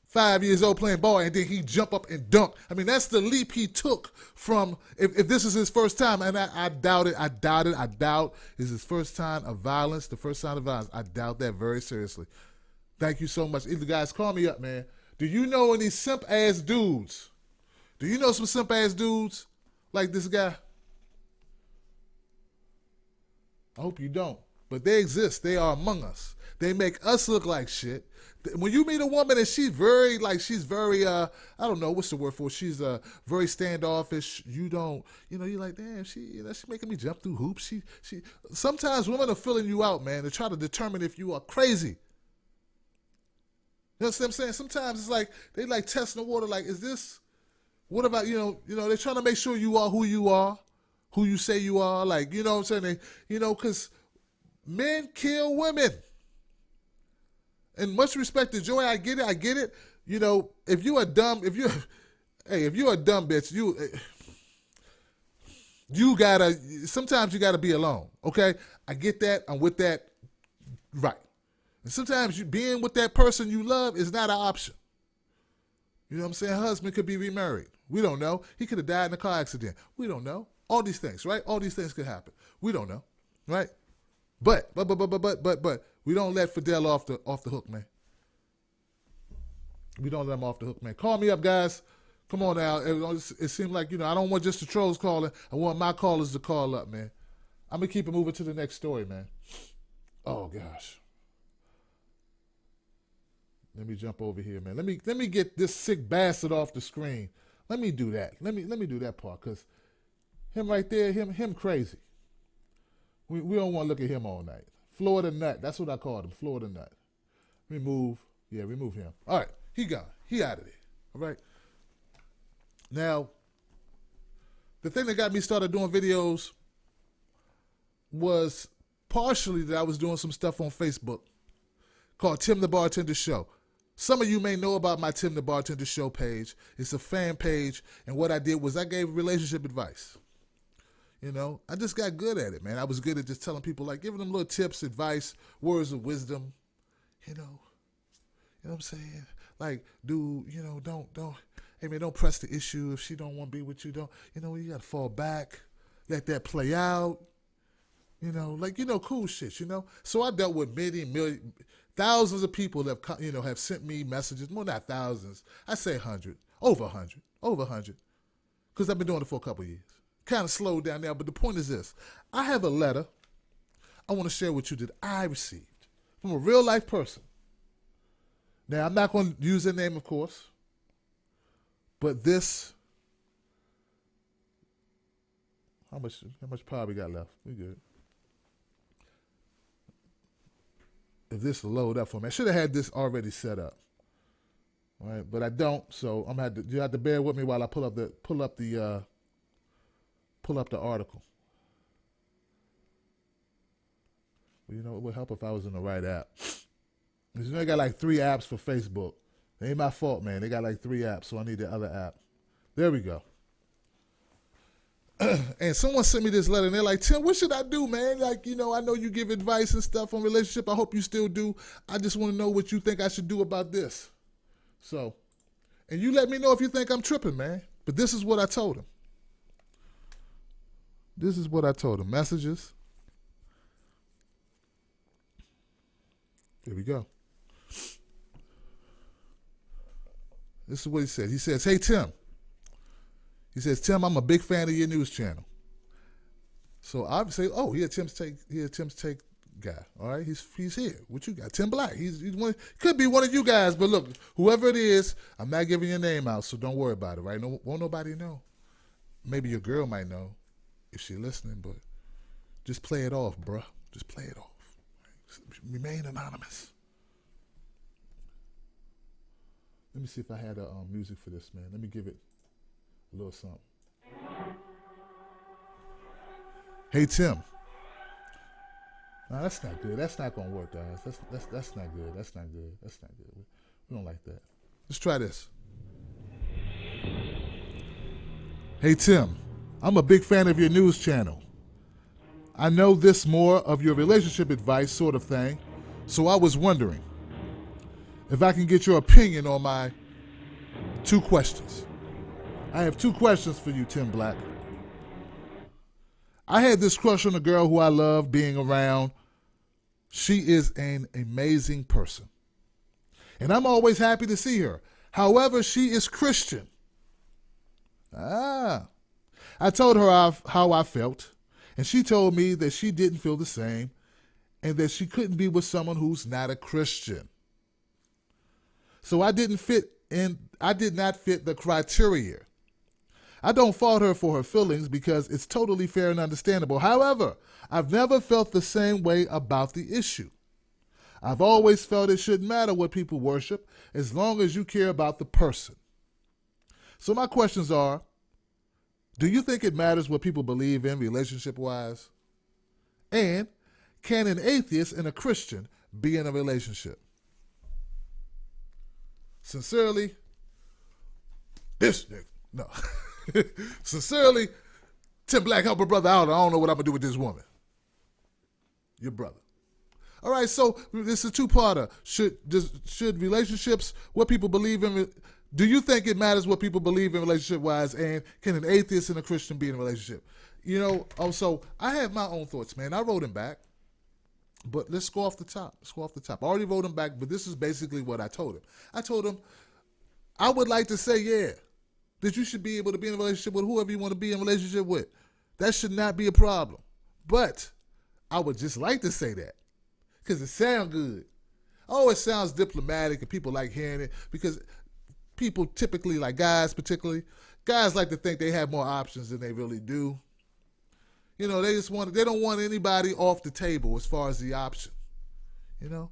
5 years old playing ball, and then he jump up and dunk. I mean, that's the leap he took from, if this is his first time, and I doubt it. I doubt is his first time of violence, the first sign of violence. I doubt that very seriously. Thank you so much. Either guys, call me up, man. Do you know any simp-ass dudes? Do you know some simp-ass dudes like this guy? I hope you don't. But they exist. They are among us. They make us look like shit. When you meet a woman and she's very, I don't know, what's the word for it? She's very standoffish. You're like, damn, she making me jump through hoops. She. Sometimes women are filling you out, man, to try to determine if you are crazy. You know what I'm saying? Sometimes it's like, they like testing the water, like, is this, what about, they're trying to make sure you are, who you say you are, like, you know what I'm saying? Because men kill women. And much respect to Joey, I get it. If you're a dumb bitch, sometimes you gotta be alone, okay? I get that, I'm with that, right. And sometimes being with that person you love is not an option. You know what I'm saying? Husband could be remarried. We don't know. He could have died in a car accident. We don't know. All these things, right? All these things could happen. We don't know, right? But we don't let Fidel off the hook, man. We don't let him off the hook, man. Call me up, guys. Come on now. It seems like, I don't want just the trolls calling. I want my callers to call up, man. I'm going to keep it moving to the next story, man. Oh, gosh. Let me jump over here, man. Let me get this sick bastard off the screen. Let me do that. Let me do that part, because him right there, him crazy. We don't want to look at him all night. Florida nut. That's what I called him. Florida nut. Remove him. All right. He gone. He out of there. All right. Now, the thing that got me started doing videos was partially that I was doing some stuff on Facebook called Tim the Bartender Show. Some of you may know about my Tim the Bartender Show page. It's a fan page, and what I did was I gave relationship advice. I just got good at it, man. I was good at just telling people, like, giving them little tips, advice, words of wisdom. You know what I'm saying? Like, dude, don't, hey, man, don't press the issue. If she don't want to be with you, you got to fall back. Let that play out. Cool shit, So I dealt with thousands of people that have sent me messages. Well, not thousands. I say 100. Over 100. Because I've been doing it for a couple of years. Kind of slowed down now, but the point is this. I have a letter I want to share with you that I received from a real life person. Now, I'm not going to use their name, of course, but this, how much power we got left? We good. If this will load up for me, I should have had this already set up. All right, but I don't, so you have to bear with me while I pull up the article. Well, you know, it would help if I was in the right app. Because you know, they got like 3 apps for Facebook. It ain't my fault, man. They got like 3 apps, so I need the other app. There we go. And someone sent me this letter, and they're like, Tim, what should I do, man? Like, you know, I know you give advice and stuff on relationship. I hope you still do. I just want to know what you think I should do about this. So, and you let me know if you think I'm tripping, man. But this is what I told him. This is what I told him. Messages. Here we go. This is what he said. He says, hey, Tim. He says, Tim, I'm a big fan of your news channel. So I would say, oh, Tim's take guy. All right, he's here. What you got? Tim Black. He's one. Could be one of you guys, but look, whoever it is, I'm not giving your name out, so don't worry about it. Right? No, won't nobody know. Maybe your girl might know if she's listening, but just play it off, bruh. Just play it off. Remain anonymous. Let me see if I had music for this, man. Let me give it a little something. Hey, Tim. No, that's not good. That's not gonna work, guys. That's not good. That's not good. That's not good. We don't like that. Let's try this. Hey, Tim. I'm a big fan of your news channel. I know this more of your relationship advice sort of thing, so I was wondering if I can get your opinion on my 2 questions. I have 2 questions for you, Tim Black. I had this crush on a girl who I love being around. She is an amazing person, and I'm always happy to see her. However, she is Christian. I told her how I felt, and she told me that she didn't feel the same and that she couldn't be with someone who's not a Christian. So I did not fit the criteria. I don't fault her for her feelings because it's totally fair and understandable. However, I've never felt the same way about the issue. I've always felt it shouldn't matter what people worship as long as you care about the person. So my questions are, do you think it matters what people believe in relationship-wise? And can an atheist and a Christian be in a relationship? Sincerely, this nigga. No. Sincerely, Tim Black, help a brother out. I don't know what I'm going to do with this woman. Your brother. All right, so this is a 2-parter. Should relationships, what people believe in, do you think it matters what people believe in relationship-wise, and can an atheist and a Christian be in a relationship? You know, so I have my own thoughts, man. I wrote him back, but let's go off the top. I already wrote him back, but this is basically what I told him. I told him, I would like to say, yeah, that you should be able to be in a relationship with whoever you want to be in a relationship with. That should not be a problem. But I would just like to say that because it sounds good. Oh, it sounds diplomatic and people like hearing it because people typically, like guys particularly, guys like to think they have more options than they really do. You know, they don't want anybody off the table as far as the option, you know?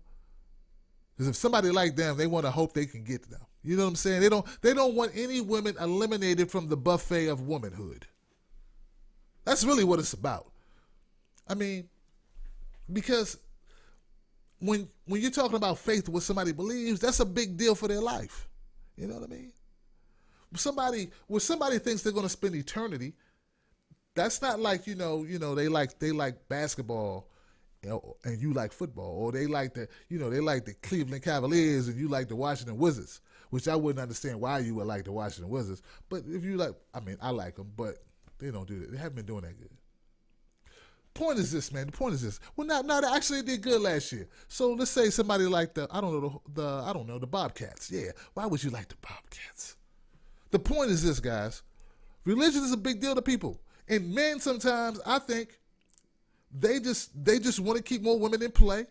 Because if somebody like them, they want to hope they can get them. You know what I'm saying? They don't want any women eliminated from the buffet of womanhood. That's really what it's about. I mean, because when you're talking about faith, what somebody believes, that's a big deal for their life. You know what I mean? When somebody thinks they're going to spend eternity, that's not like, you know, they like basketball, you know, and you like football, or they like the Cleveland Cavaliers and you like the Washington Wizards, which I wouldn't understand why you would like the Washington Wizards. But if you like, I mean, I like them, but they don't do that. They haven't been doing that good. Point is this, man. The point is this. Well, they actually did good last year. So let's say somebody like the Bobcats. Yeah. Why would you like the Bobcats? The point is this, guys. Religion is a big deal to people. And men sometimes, I think, they just want to keep more women in play.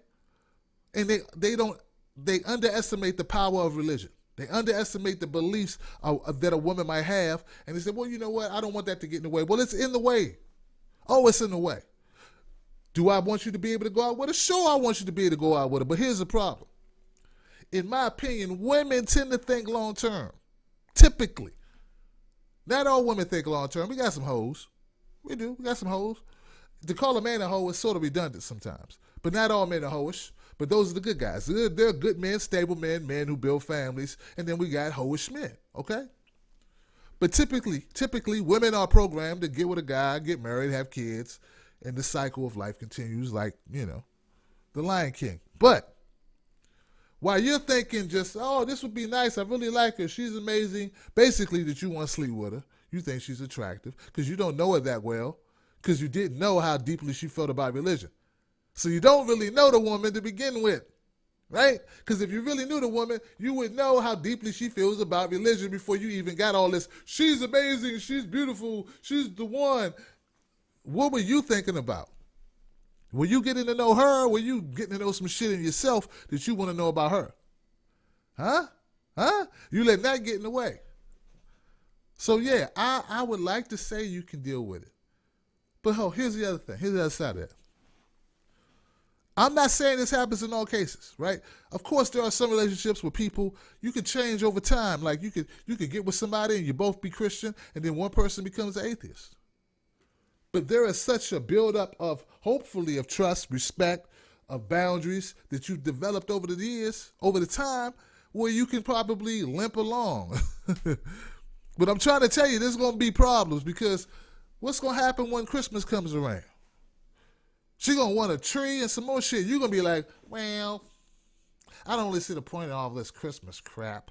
And they underestimate the power of religion. They underestimate the beliefs that a woman might have. And they say, well, you know what? I don't want that to get in the way. Well, it's in the way. Oh, it's in the way. Do I want you to be able to go out with her? Sure, I want you to be able to go out with her. But here's the problem. In my opinion, women tend to think long term. Typically. Not all women think long term. We got some hoes. We do. We got some hoes. To call a man a hoe is sort of redundant sometimes. But not all men are hoish. But those are the good guys. They're good men, stable men, men who build families. And then we got hoish men, okay? But typically, women are programmed to get with a guy, get married, have kids, and the cycle of life continues like, the Lion King. But while you're thinking just, oh, this would be nice, I really like her, she's amazing, basically that you want to sleep with her, you think she's attractive, because you don't know her that well, because you didn't know how deeply she felt about religion. So you don't really know the woman to begin with, right? Because if you really knew the woman, you would know how deeply she feels about religion before you even got all this, she's amazing, she's beautiful, she's the one. What were you thinking about? Were you getting to know her, or were you getting to know some shit in yourself that you want to know about her? Huh? You let that get in the way. So yeah, I would like to say you can deal with it. But here's the other thing. Here's the other side of that. I'm not saying this happens in all cases, right? Of course, there are some relationships where people, you can change over time. Like you could get with somebody and you both be Christian, and then one person becomes an atheist. But there is such a buildup of, hopefully, of trust, respect, of boundaries that you've developed over the years, over the time, where you can probably limp along. But I'm trying to tell you, there's going to be problems, because what's going to happen when Christmas comes around? She's going to want a tree and some more shit. You're going to be like, well, I don't really see the point of all this Christmas crap.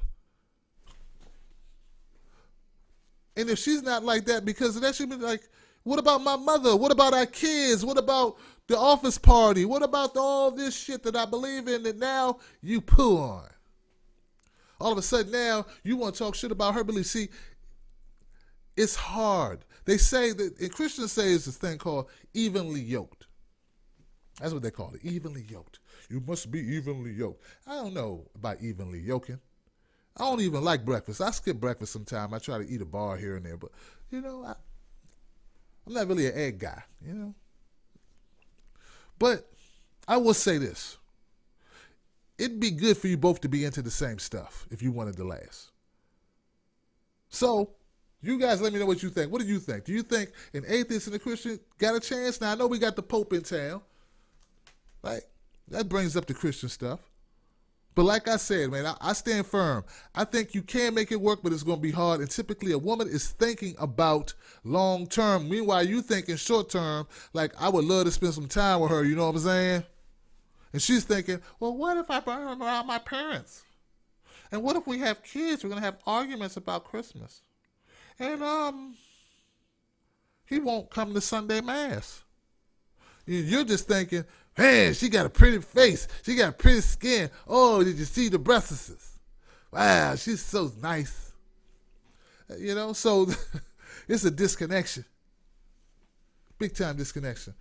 And if she's not like that because of that, she'll be like, what about my mother? What about our kids? What about the office party? What about all this shit that I believe in that now you poo on? All of a sudden now you want to talk shit about her beliefs. See, it's hard. They say that, and Christians say it's this thing called evenly yoked. That's what they call it, evenly yoked. You must be evenly yoked. I don't know about evenly yoking. I don't even like breakfast. I skip breakfast sometime. I try to eat a bar here and there, but, I'm not really an egg guy, But I will say this. It'd be good for you both to be into the same stuff if you wanted to last. So, you guys let me know what you think. What do you think? Do you think an atheist and a Christian got a chance? Now, I know we got the Pope in town. Right? That brings up the Christian stuff. But like I said, man, I stand firm. I think you can make it work, but it's going to be hard. And typically a woman is thinking about long term. Meanwhile, you thinking short term, like I would love to spend some time with her, you know what I'm saying? And she's thinking, well, what if I burn around my parents? And what if we have kids? We're going to have arguments about Christmas. And he won't come to Sunday Mass. You're just thinking, man, she got a pretty face. She got pretty skin. Oh, did you see the breasts? Wow, she's so nice. So it's a disconnection. Big time disconnection.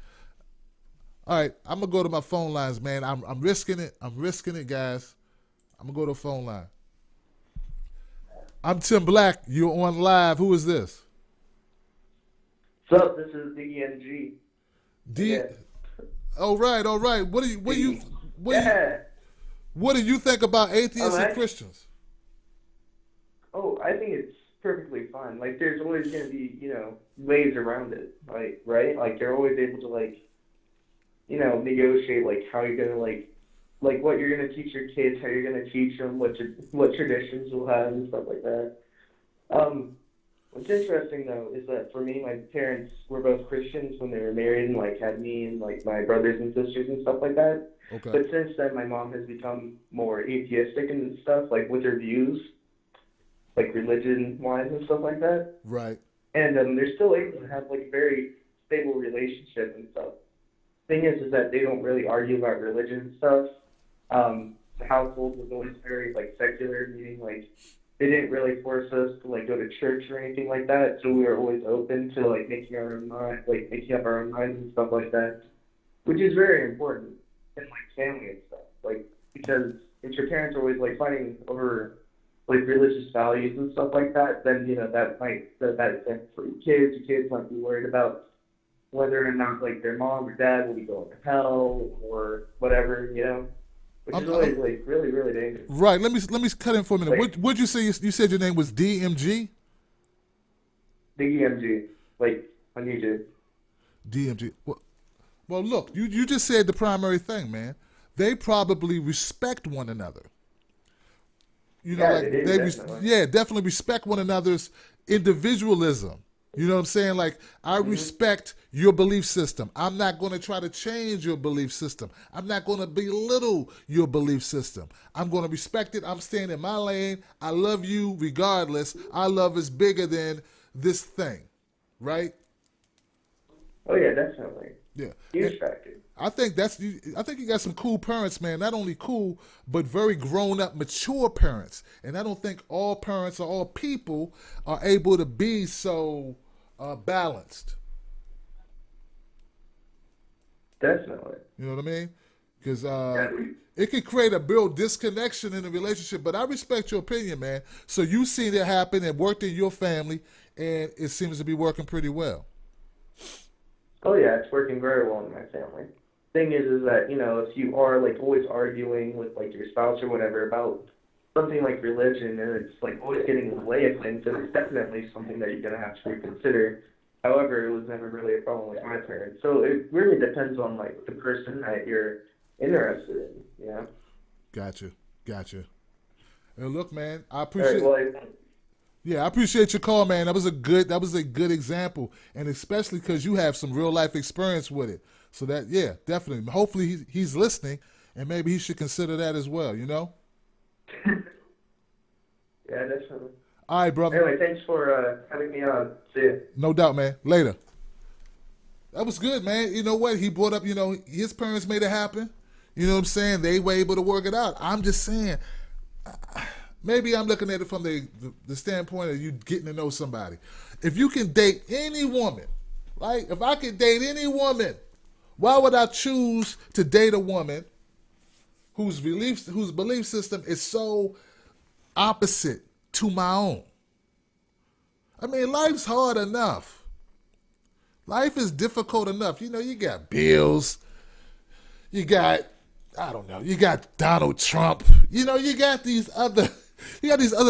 All right, I'm going to go to my phone lines, man. I'm risking it. I'm risking it, guys. I'm going to go to the phone line. I'm Tim Black. You're on live. Who is this? What's up? This is DMG. Yeah. All right. What do you think about atheists and Christians? Oh, I think it's perfectly fine. Like, there's always going to be, ways around it, like, right? Like, you're always able to, negotiate, how you're going to, what you're going to teach your kids, how you're going to teach them, what traditions you'll have and stuff like that. What's interesting, though, is that for me, my parents were both Christians when they were married and, had me and, my brothers and sisters and stuff like that. Okay. But since then, my mom has become more atheistic and stuff, with her views, religion-wise and stuff like that. Right. And they're still able to have, a very stable relationship and stuff. Thing is that they don't really argue about religion and stuff. The household was always very, secular, meaning, they didn't really force us to go to church or anything like that, so we were always open to making our own mind, making up our own minds and stuff like that, which is very important in family and stuff. Because if your parents are always fighting over religious values and stuff like that, then that might set that example for your kids. Your kids might be worried about whether or not their mom or dad will be going to hell or whatever, Which is always really, really dangerous. Right. Let me cut in for a minute. What'd you say? You said your name was DMG? DMG, on YouTube. DMG. Well, Well, look, you just said the primary thing, man. They probably respect one another. You know, Yeah, like they do, definitely. definitely respect one another's individualism. You know what I'm saying? Like, I respect your belief system. I'm not going to try to change your belief system. I'm not going to belittle your belief system. I'm going to respect it. I'm staying in my lane. I love you regardless. Our love is bigger than this thing, right? Oh yeah, definitely. Yeah. Huge factor. I think you got some cool parents, man. Not only cool, but very grown up, mature parents. And I don't think all parents or all people are able to be so balanced. Definitely. You know what I mean? Because Yeah. it can create a real disconnection in a relationship. But I respect your opinion, man. So you've seen it happen and worked in your family, and it seems to be working pretty well. Oh yeah, it's working very well in my family. Thing is that, you know, if you are like always arguing with like your spouse or whatever about something like religion, and it's like always getting in the way of things, then it's definitely something that you're gonna have to reconsider. However, it was never really a problem with my parents. So it really depends on like the person that you're interested in, you know? Gotcha. And look, man, I All appreciate. right, well, Yeah, I appreciate your call, man. That was a good example, and especially because you have some real life experience with it. So that, yeah, definitely. Hopefully he's listening, and maybe he should consider that as well. You know. yeah, definitely. All right, brother. Anyway, thanks for having me on. See ya. No doubt, man. Later. That was good, man. You know what? He brought up, his parents made it happen. You know what I'm saying? They were able to work it out. I'm just saying, maybe I'm looking at it from the standpoint of you getting to know somebody. If you can date any woman, right? If I could date any woman, why would I choose to date a woman whose belief system is so opposite to my own? I mean, life's hard enough. Life is difficult enough. You got bills. You got, I don't know, you got Donald Trump. You got these other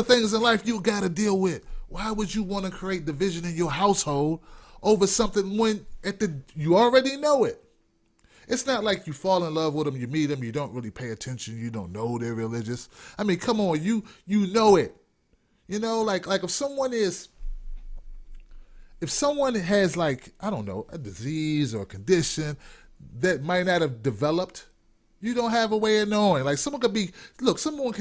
things in life you got to deal with. Why would you want to create division in your household over something when you already know it? It's not like you fall in love with them, you meet them, you don't really pay attention, you don't know they're religious. I mean, come on, you know it. Like if someone has, like, I don't know, a disease or a condition that might not have developed, you don't have a way of knowing. Like, someone can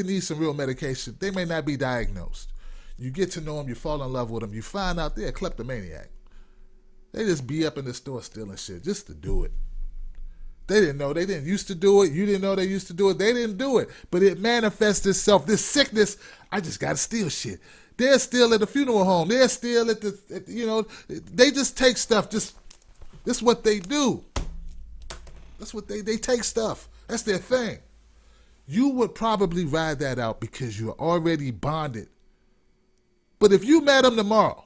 need some real medication. They may not be diagnosed. You get to know them, you fall in love with them, you find out they're a kleptomaniac. They just be up in the store stealing shit just to do it. They didn't know. They didn't used to do it. You didn't know they used to do it. They didn't do it. But it manifests itself. This sickness, I just got to steal shit. They're still at the funeral home. They're still they just take stuff. That's what they do. That's what they take stuff. That's their thing. You would probably ride that out because you're already bonded. But if you met them tomorrow,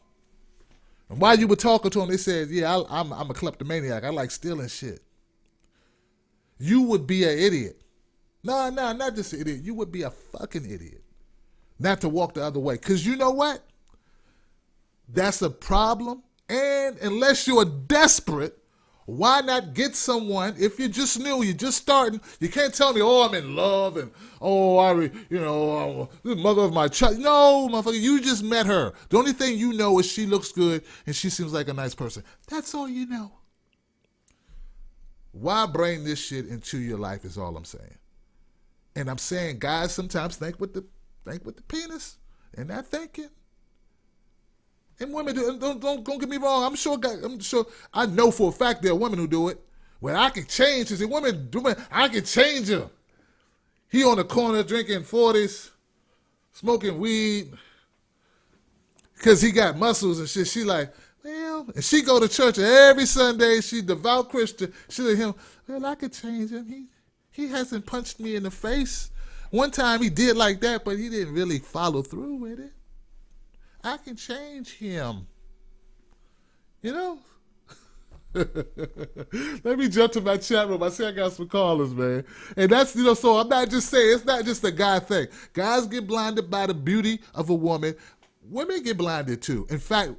and while you were talking to them, they said, yeah, I'm a kleptomaniac. I like stealing shit. You would be an idiot. No, not just an idiot. You would be a fucking idiot. Not to walk the other way. Because you know what? That's a problem. And unless you're desperate, why not get someone, if you're just new, you're just starting, you can't tell me, I'm in love and, the mother of my child. No, motherfucker, you just met her. The only thing you know is she looks good and she seems like a nice person. That's all you know. Why bring this shit into your life is all I'm saying. And I'm saying guys sometimes think with the penis and not thinking. And women do. Don't get me wrong. I'm sure. I know for a fact there are women who do it. Well, I can change. Women, I can change him. He on the corner drinking 40s, smoking weed, because he got muscles and shit. She like, well, and she go to church every Sunday. She devout Christian. She let him, well, I could change him. He hasn't punched me in the face. One time he did like that, but he didn't really follow through with it. I can change him. Let me jump to my chat room. I see I got some callers, man. And that's, so I'm not just saying, it's not just a guy thing. Guys get blinded by the beauty of a woman. Women get blinded too. In fact,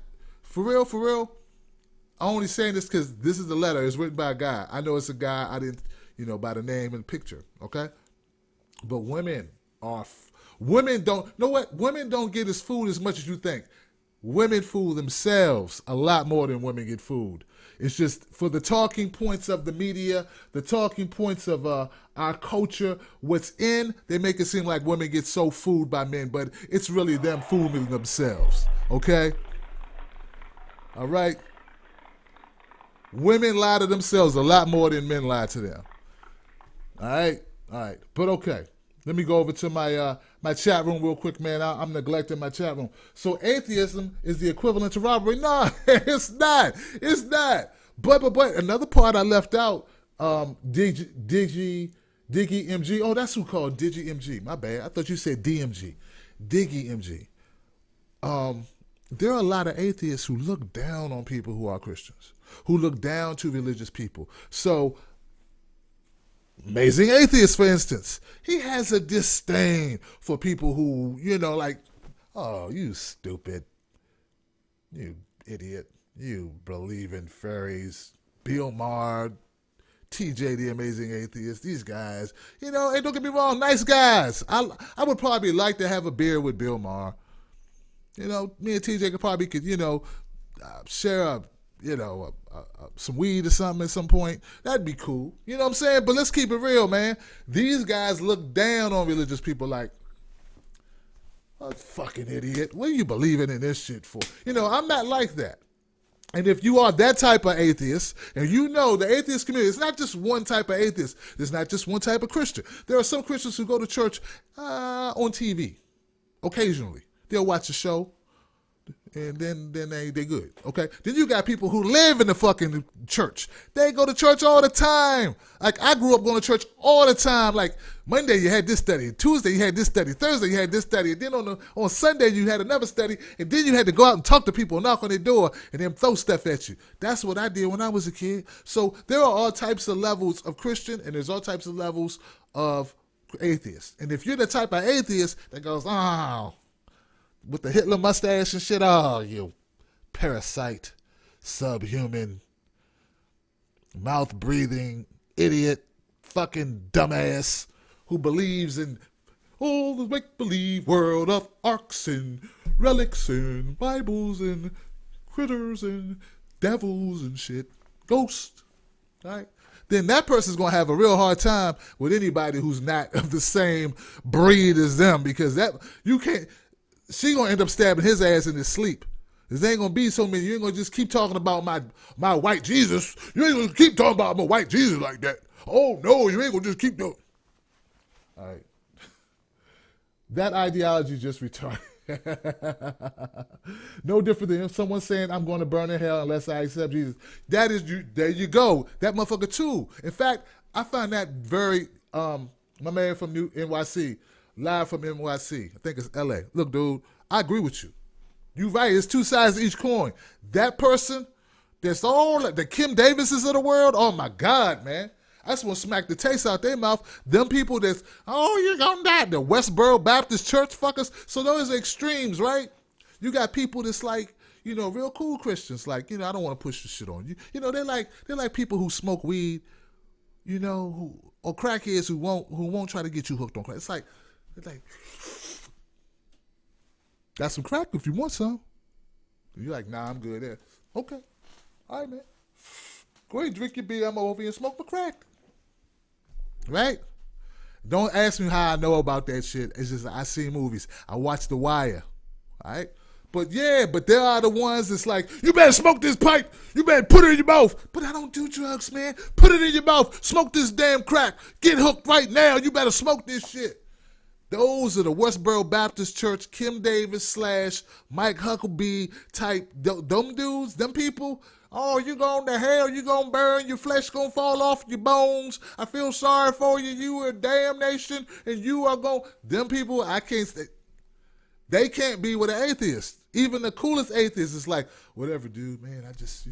for real, only saying this because this is the letter. It's written by a guy. I know it's a guy. I didn't, by the name and picture. Okay, but women don't know what women don't get as food as much as you think. Women fool themselves a lot more than women get food. It's just for the talking points of the media, the talking points of our culture, what's in, they make it seem like women get so fooled by men, but it's really them fooling themselves, okay? All right? Women lie to themselves a lot more than men lie to them. All right? All right. But okay. Let me go over to my chat room real quick, man. I'm neglecting my chat room. So atheism is the equivalent to robbery? No, it's not. It's not. But another part I left out, Diggy MG. Oh, that's who called Diggy MG. My bad. I thought you said DMG. Diggy MG. There are a lot of atheists who look down on people who are Christians, who look down to religious people. So Amazing Atheist, for instance, he has a disdain for people who, like, oh, you stupid, you idiot, you believe in fairies, Bill Maher, TJ the Amazing Atheist, these guys, and don't get me wrong, nice guys. I would probably like to have a beer with Bill Maher. Me and TJ could share some weed or something at some point. That'd be cool. You know what I'm saying? But let's keep it real, man. These guys look down on religious people like, oh, fucking idiot. What are you believing in this shit for? I'm not like that. And if you are that type of atheist, and the atheist community, it's not just one type of atheist. There's not just one type of Christian. There are some Christians who go to church on TV occasionally. They'll watch a show. And then they good, okay? Then you got people who live in the fucking church. They go to church all the time. Like, I grew up going to church all the time. Like, Monday you had this study. Tuesday you had this study. Thursday you had this study. And then on Sunday you had another study. And then you had to go out and talk to people, knock on their door, and then throw stuff at you. That's what I did when I was a kid. So there are all types of levels of Christian, and there's all types of levels of atheist. And if you're the type of atheist that goes, oh, with the Hitler mustache and shit, oh, you parasite, subhuman, mouth-breathing, idiot, fucking dumbass who believes in the make-believe world of arks and relics and Bibles and critters and devils and shit, ghosts, right? Then that person's going to have a real hard time with anybody who's not of the same breed as them, because she gonna end up stabbing his ass in his sleep. There ain't gonna be so many. You ain't gonna just keep talking about my white Jesus. You ain't gonna keep talking about my white Jesus like that. Oh no, you ain't gonna just keep doing. All right, that ideology just retarded. No different than someone saying I'm going to burn in hell unless I accept Jesus. That is you. There you go. That motherfucker too. In fact, I find that very. My man from NYC. Live from NYC. I think it's LA. Look, dude, I agree with you. You right. It's two sides to each coin. That person, that's all the Kim Davises of the world. Oh my God, man. I just want to smack the taste out their mouth. Them people that's, oh, you're gonna die. The Westboro Baptist Church fuckers. So those are extremes, right? You got people that's like, real cool Christians. Like, I don't want to push the shit on you. They're like people who smoke weed, or crackheads who won't try to get you hooked on crack. It's like, got some crack if you want some. You're like, nah, I'm good there. Okay. All right, man. Go ahead, drink your beer. I'm over here and smoke the crack. Right? Don't ask me how I know about that shit. It's just I see movies. I watch The Wire. All right? But there are the ones that's like, you better smoke this pipe. You better put it in your mouth. But I don't do drugs, man. Put it in your mouth. Smoke this damn crack. Get hooked right now. You better smoke this shit. Those are the Westboro Baptist Church, Kim Davis / Mike Huckabee type, them dudes, them people. Oh, you going to hell, you going to burn, your flesh going to fall off your bones. I feel sorry for you, you are damnation, and you are going, them people, I can't, they can't be with an atheist. Even the coolest atheist is like, whatever, dude, man, I'm just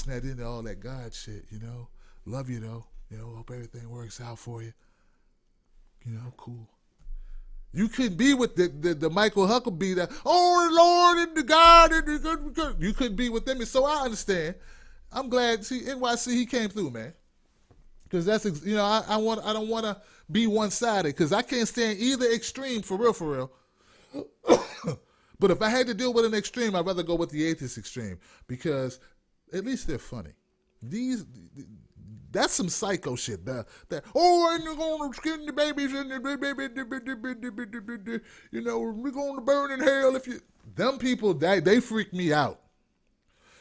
not into all that God shit, Love you, though. Hope everything works out for you. Cool. You couldn't be with the Michael Huckabee that, oh, Lord, and the God, and the good. You couldn't be with them. And so I understand. I'm glad, see, NYC, he came through, man. Because that's, I don't want to be one-sided, because I can't stand either extreme, for real. But if I had to deal with an extreme, I'd rather go with the atheist extreme, because at least they're funny. That's some psycho shit. And they're going to skin the babies and we're going to burn in hell if you. Them people, they freak me out.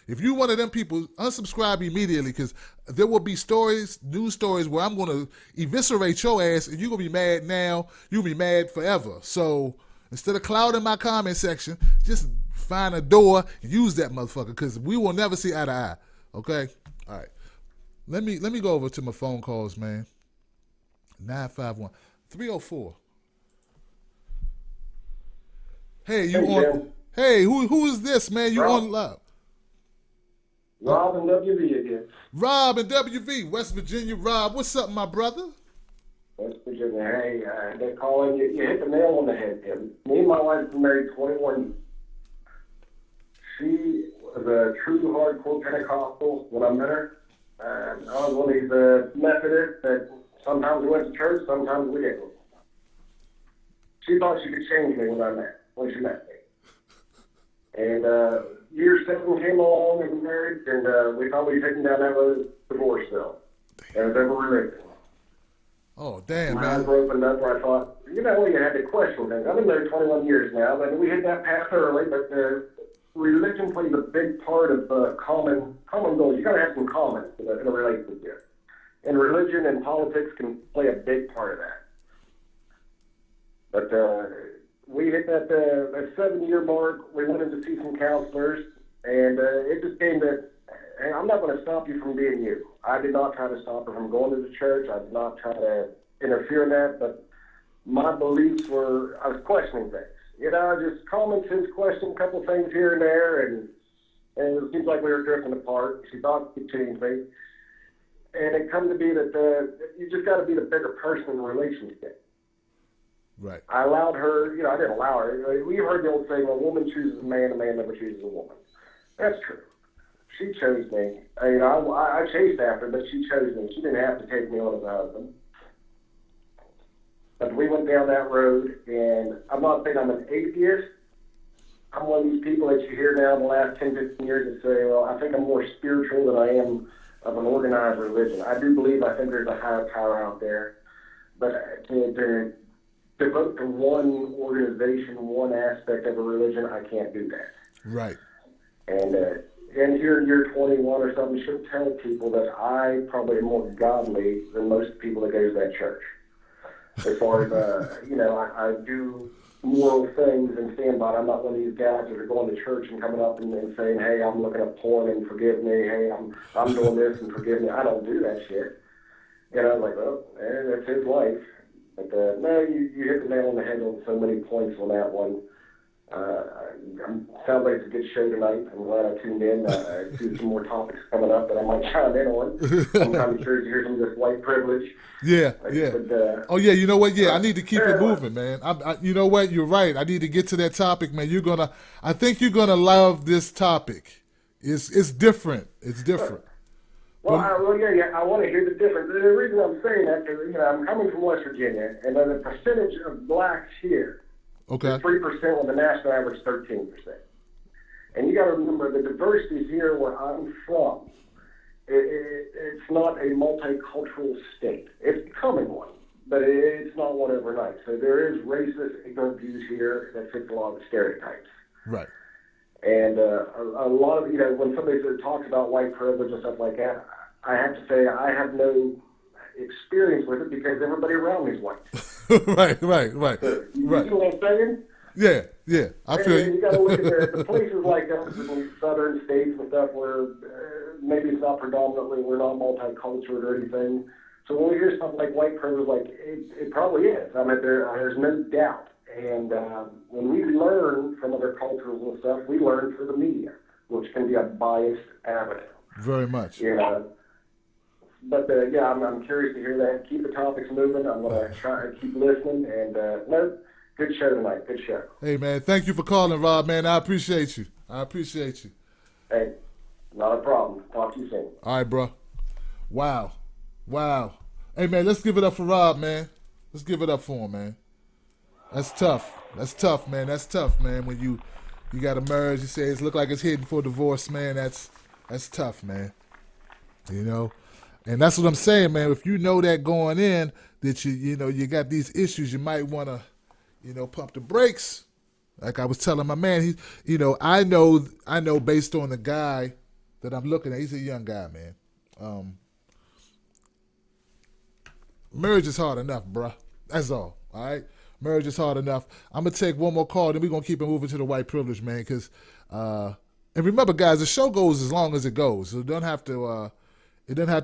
If you one of them people, unsubscribe immediately, because there will be news stories where I'm going to eviscerate your ass, and you're going to be mad now. You'll be mad forever. So instead of clouding my comment section, just find a door, use that motherfucker, because we will never see eye to eye. Okay? All right. Let me go over to my phone calls, man. 951-304. Hey, you on? Jim. Hey, who is this, man? You Rob. on live? Rob and WV again. Rob and WV, West Virginia. Rob, what's up, my brother? West Virginia. Hey, they're calling you. You hit the nail on the head, Tim. Me and my wife have been married 21 years. She was a true hardcore Pentecostal when I met her. I was one of these Methodists that sometimes we went to church, sometimes we didn't. She thought she could change me when she met me. And year 7 came along and we married, and we thought we'd taken down that road of divorce bill. And it was ever religion. Oh, damn, My eyes man. were opened up where I thought, you had to question things. I've been married 21 years now, but we hit that path early, but religion plays a big part of common goals. You got to have some common in a relationship. And religion and politics can play a big part of that. But we hit that 7-year mark. We went in to see some counselors, and it just came that, hey, I'm not going to stop you from being you. I did not try to stop her from going to the church. I did not try to interfere in that, but my beliefs were, I was questioning things. Just common sense question, a couple things here and there, and it seems like we were drifting apart. She thought she could change me. And it come to be that you just got to be the bigger person in the relationship. Right. I allowed her, I didn't allow her. We heard the old saying, a woman chooses a man never chooses a woman. That's true. She chose me. I chased after her, but she chose me. She didn't have to take me on as a husband. But we went down that road, and I'm not saying I'm an atheist. I'm one of these people that you hear now in the last 10, 15 years that say, well, I think I'm more spiritual than I am of an organized religion. I do believe, I think there's a higher power out there. But to devote to one organization, one aspect of a religion, I can't do that. Right. And here in year 21 or something, should tell people that I probably am more godly than most people that go to that church. As far as, I do moral things and stand by it. I'm not one of these guys that are going to church and coming up and saying, hey, I'm looking at porn and forgive me. Hey, I'm doing this and forgive me. I don't do that shit. Like, well, that's his life. But no, you hit the nail on the head on so many points on that one. Sounds like it's a good show tonight. I'm glad I tuned in. I see some more topics coming up that I might chime in on. I'm kind of curious to hear some of this white privilege. Yeah. But, oh, yeah, you know what? Yeah, I need to keep it moving, man. You know what? You're right. I need to get to that topic, man. I think you're going to love this topic. It's different. It's different. Well, I want to hear the difference. The reason I'm saying that is, I'm coming from West Virginia, and the percentage of blacks here is 3%, when the national average is 13%. And you got to remember the diversity here where I'm from. It's not a multicultural state. It's becoming one, but it's not one overnight. So there is racist, ignorant views here that fit a lot of the stereotypes. Right. And a lot of, when somebody talks about white privilege and stuff like that, I have to say I have no experience with it because everybody around me is white. right. So, you know what I'm saying? Yeah. I feel you got to look at the places like us, in southern states and stuff where maybe it's not predominantly, we're not multicultural or anything. So when we hear something like white privilege, like it probably is. I mean, there's no doubt. And when we learn from other cultures and stuff, we learn through the media, which can be a biased avenue. Very much. But I'm curious to hear that. Keep the topics moving. I'm going to try to keep listening. And Good show tonight. Good show. Hey, man, thank you for calling, Rob, man. I appreciate you. Hey, not a problem. Talk to you soon. All right, bro. Wow. Hey, man, let's give it up for Rob, man. Let's give it up for him, man. That's tough, man. That's tough, man. When you got a marriage, you say it look like it's heading for divorce, man. That's tough, man. You know, and that's what I'm saying, man. If you know that going in, that you got these issues, you might want to, pump the brakes. Like I was telling my man, I know based on the guy that I'm looking at, he's a young guy, man. Marriage is hard enough, bruh. That's all right? Marriage is hard enough. I'm going to take one more call, then we're going to keep it moving to the white privilege, man, because, and remember, guys, the show goes as long as it goes, so it doesn't have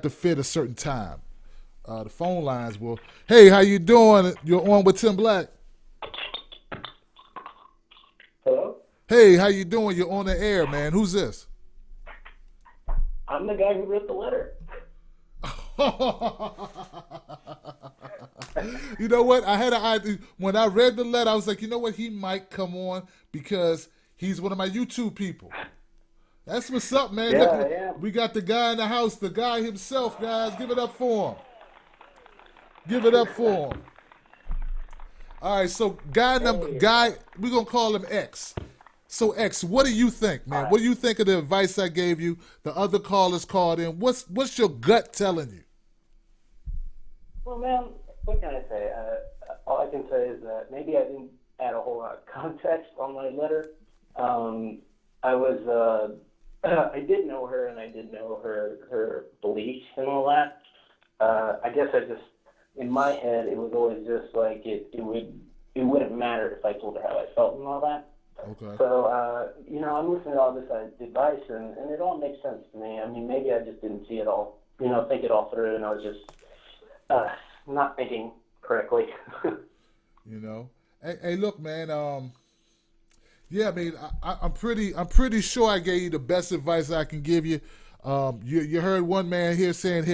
to fit a certain time. The phone lines will, hey, how you doing? You're on with Tim Black. Hello? Hey, how you doing? You're on the air, man. Who's this? I'm the guy who wrote the letter. You know what? I had an idea. When I read the letter, I was like, you know what? He might come on because he's one of my YouTube people. That's what's up, man. Yeah, Look, yeah. we got the guy in the house, the guy himself, guys. Give it up for him. Give it up for him. All right, so guy, we're going to call him X. So, X, what do you think, man? What do you think of the advice I gave you? The other callers called in. What's your gut telling you? Well, man, what can I say? All I can say is that maybe I didn't add a whole lot of context on my letter. I did know her, and I did know her beliefs and all that. I guess in my head, it was always just like it wouldn't matter if I told her how I felt and all that. Okay. So, I'm listening to all this advice, and it all makes sense to me. I mean, maybe I just didn't see it all, think it all through, and I was just not thinking correctly. Hey, look, man. Yeah, I mean, I'm pretty sure I gave you the best advice I can give you. You heard one man here saying,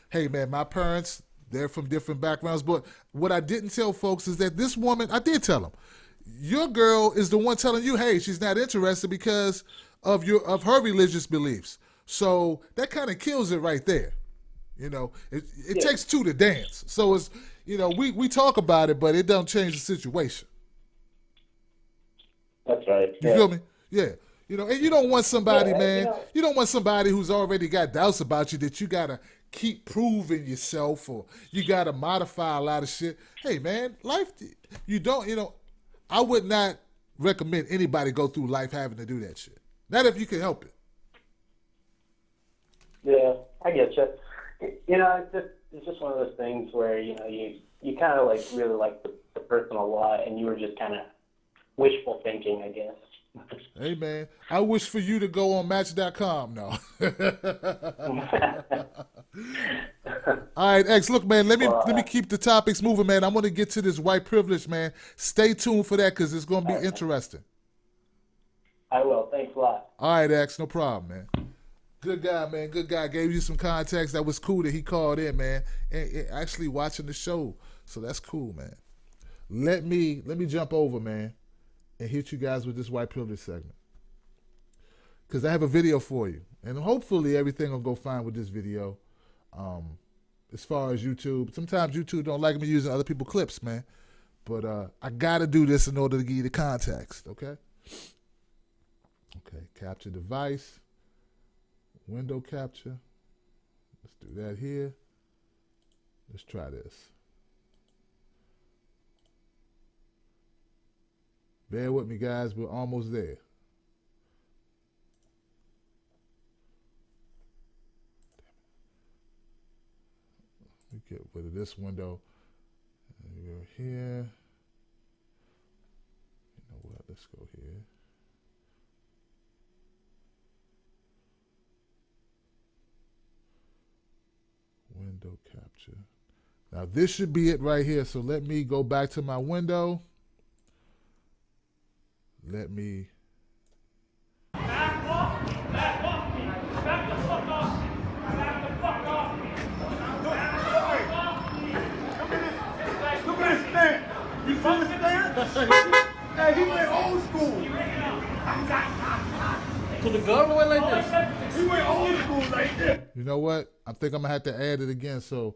hey, man, my parents, they're from different backgrounds, but what I didn't tell folks is that this woman, I did tell them, your girl is the one telling you, hey, she's not interested because of her religious beliefs. So that kind of kills it right there. It takes two to dance. So it's, we talk about it, but it don't change the situation. That's right. You feel me? Yeah. And you don't want somebody, man. You don't want somebody who's already got doubts about you that you gotta keep proving yourself or you gotta modify a lot of shit. Hey, man, life. You don't. I would not recommend anybody go through life having to do that shit. Not if you can help it. Yeah, I get you. It's just one of those things where you kind of like really like the person a lot, and you were just kind of wishful thinking, I guess. Hey, man, I wish for you to go on Match.com now. All right, X, look, man, let me keep the topics moving, man. I'm going to get to this white privilege, man. Stay tuned for that because it's going to be interesting. I will. Thanks a lot. All right, X, no problem, man. Good guy, man. Good guy. Gave you some context. That was cool that he called in, man. And actually watching the show. So that's cool, man. Let me jump over, man, and hit you guys with this white privilege segment. Because I have a video for you. And hopefully everything will go fine with this video. As far as YouTube. Sometimes YouTube don't like me using other people's clips, man. But I got to do this in order to give you the context, okay? Okay, capture device. Window capture. Let's do that here. Let's try this. Bear with me, guys. We're almost there. Let me get rid of this window. And we're here. You know what? Let's go here. Window capture. Now this should be it right here. So let me go back to my window. Let me. Back off me. Back the fuck off me. Back the fuck off me. Look at this man. You understand? Hey, he went old school. To the government like this? He went old school like this. You know what? I think I'm gonna have to add it again. So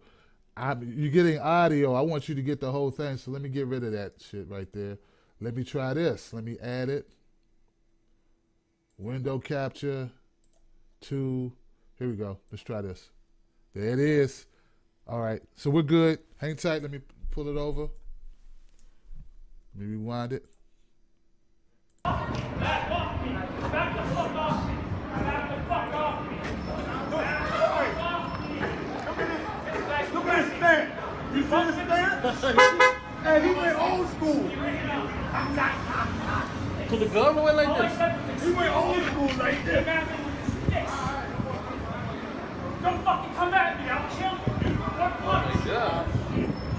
you're getting audio. I want you to get the whole thing. So let me get rid of that shit right there. Let me try this. Let me add it. Window capture to. Here we go. Let's try this. There it is. All right. So we're good. Hang tight. Let me pull it over. Let me rewind it. Back off me. Back the fuck off me. Back the fuck off me. Back off me. Look at this man. You understand? Hey, he went old school. To the government like this? He went old school like this. Don't fucking come at me. I'll kill you, dude. What? Yeah.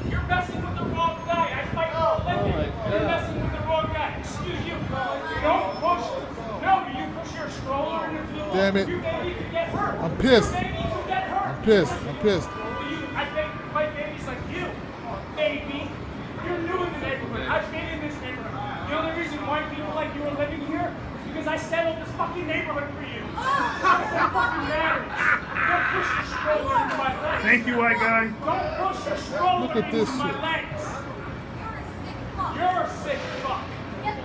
You're messing with the wrong guy. I fight for a living. my You're God. messing with the wrong guy. Excuse you. Don't push. No, you push your stroller into the wall. Damn it. Your baby could get hurt. I'm pissed. Your baby could get hurt. I'm pissed. I'm pissed. I think my baby's like you, baby. You're new in the neighborhood. I've been in this neighborhood. The only reason white people like you are living here is because I settled this fucking neighborhood for you. That's what fucking matters. Don't push your stroller into my legs. Thank you, white guy. Don't push your stroller Look at this into my shit. legs. You're a sick fuck.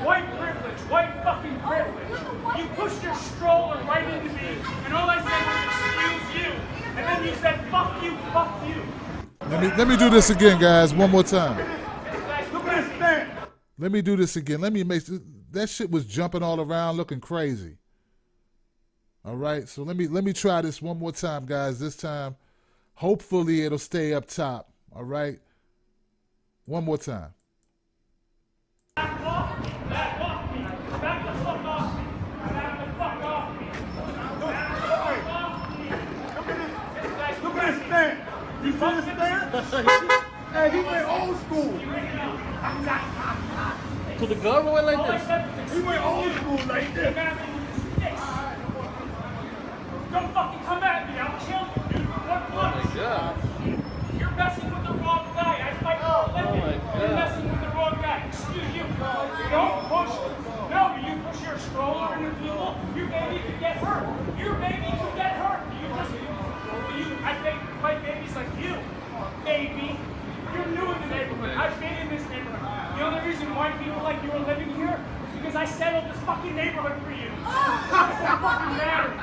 White privilege, white fucking privilege. You pushed your stroller right into me, and all I said was excuse you. And then you said fuck you, fuck you. Let me do this again, guys. One more time. Look at this man. Let me do this again. Let me make that shit was jumping all around, looking crazy. All right, so let me try this one more time, guys. This time, hopefully it'll stay up top. All right, one more time. Back off me. Back off me. Back the fuck off me. Back the fuck off me. Back off me. Look at this man. You understand? Hey, he went old school. To the government like this? He went old school like this. Don't fucking come at me. I'll kill you, dude. What? Yeah. You're messing with the wrong guy. I fight for a living. my God. You're messing with the wrong guy. Excuse you. Don't push. No, you push your stroller into the wall. Your baby could get hurt. Your baby could get hurt. I think my baby's like you, baby. You're new in the neighborhood. I've been in this neighborhood. The only reason white people like you are living here is because I settled this fucking neighborhood for you. That's what fucking matters.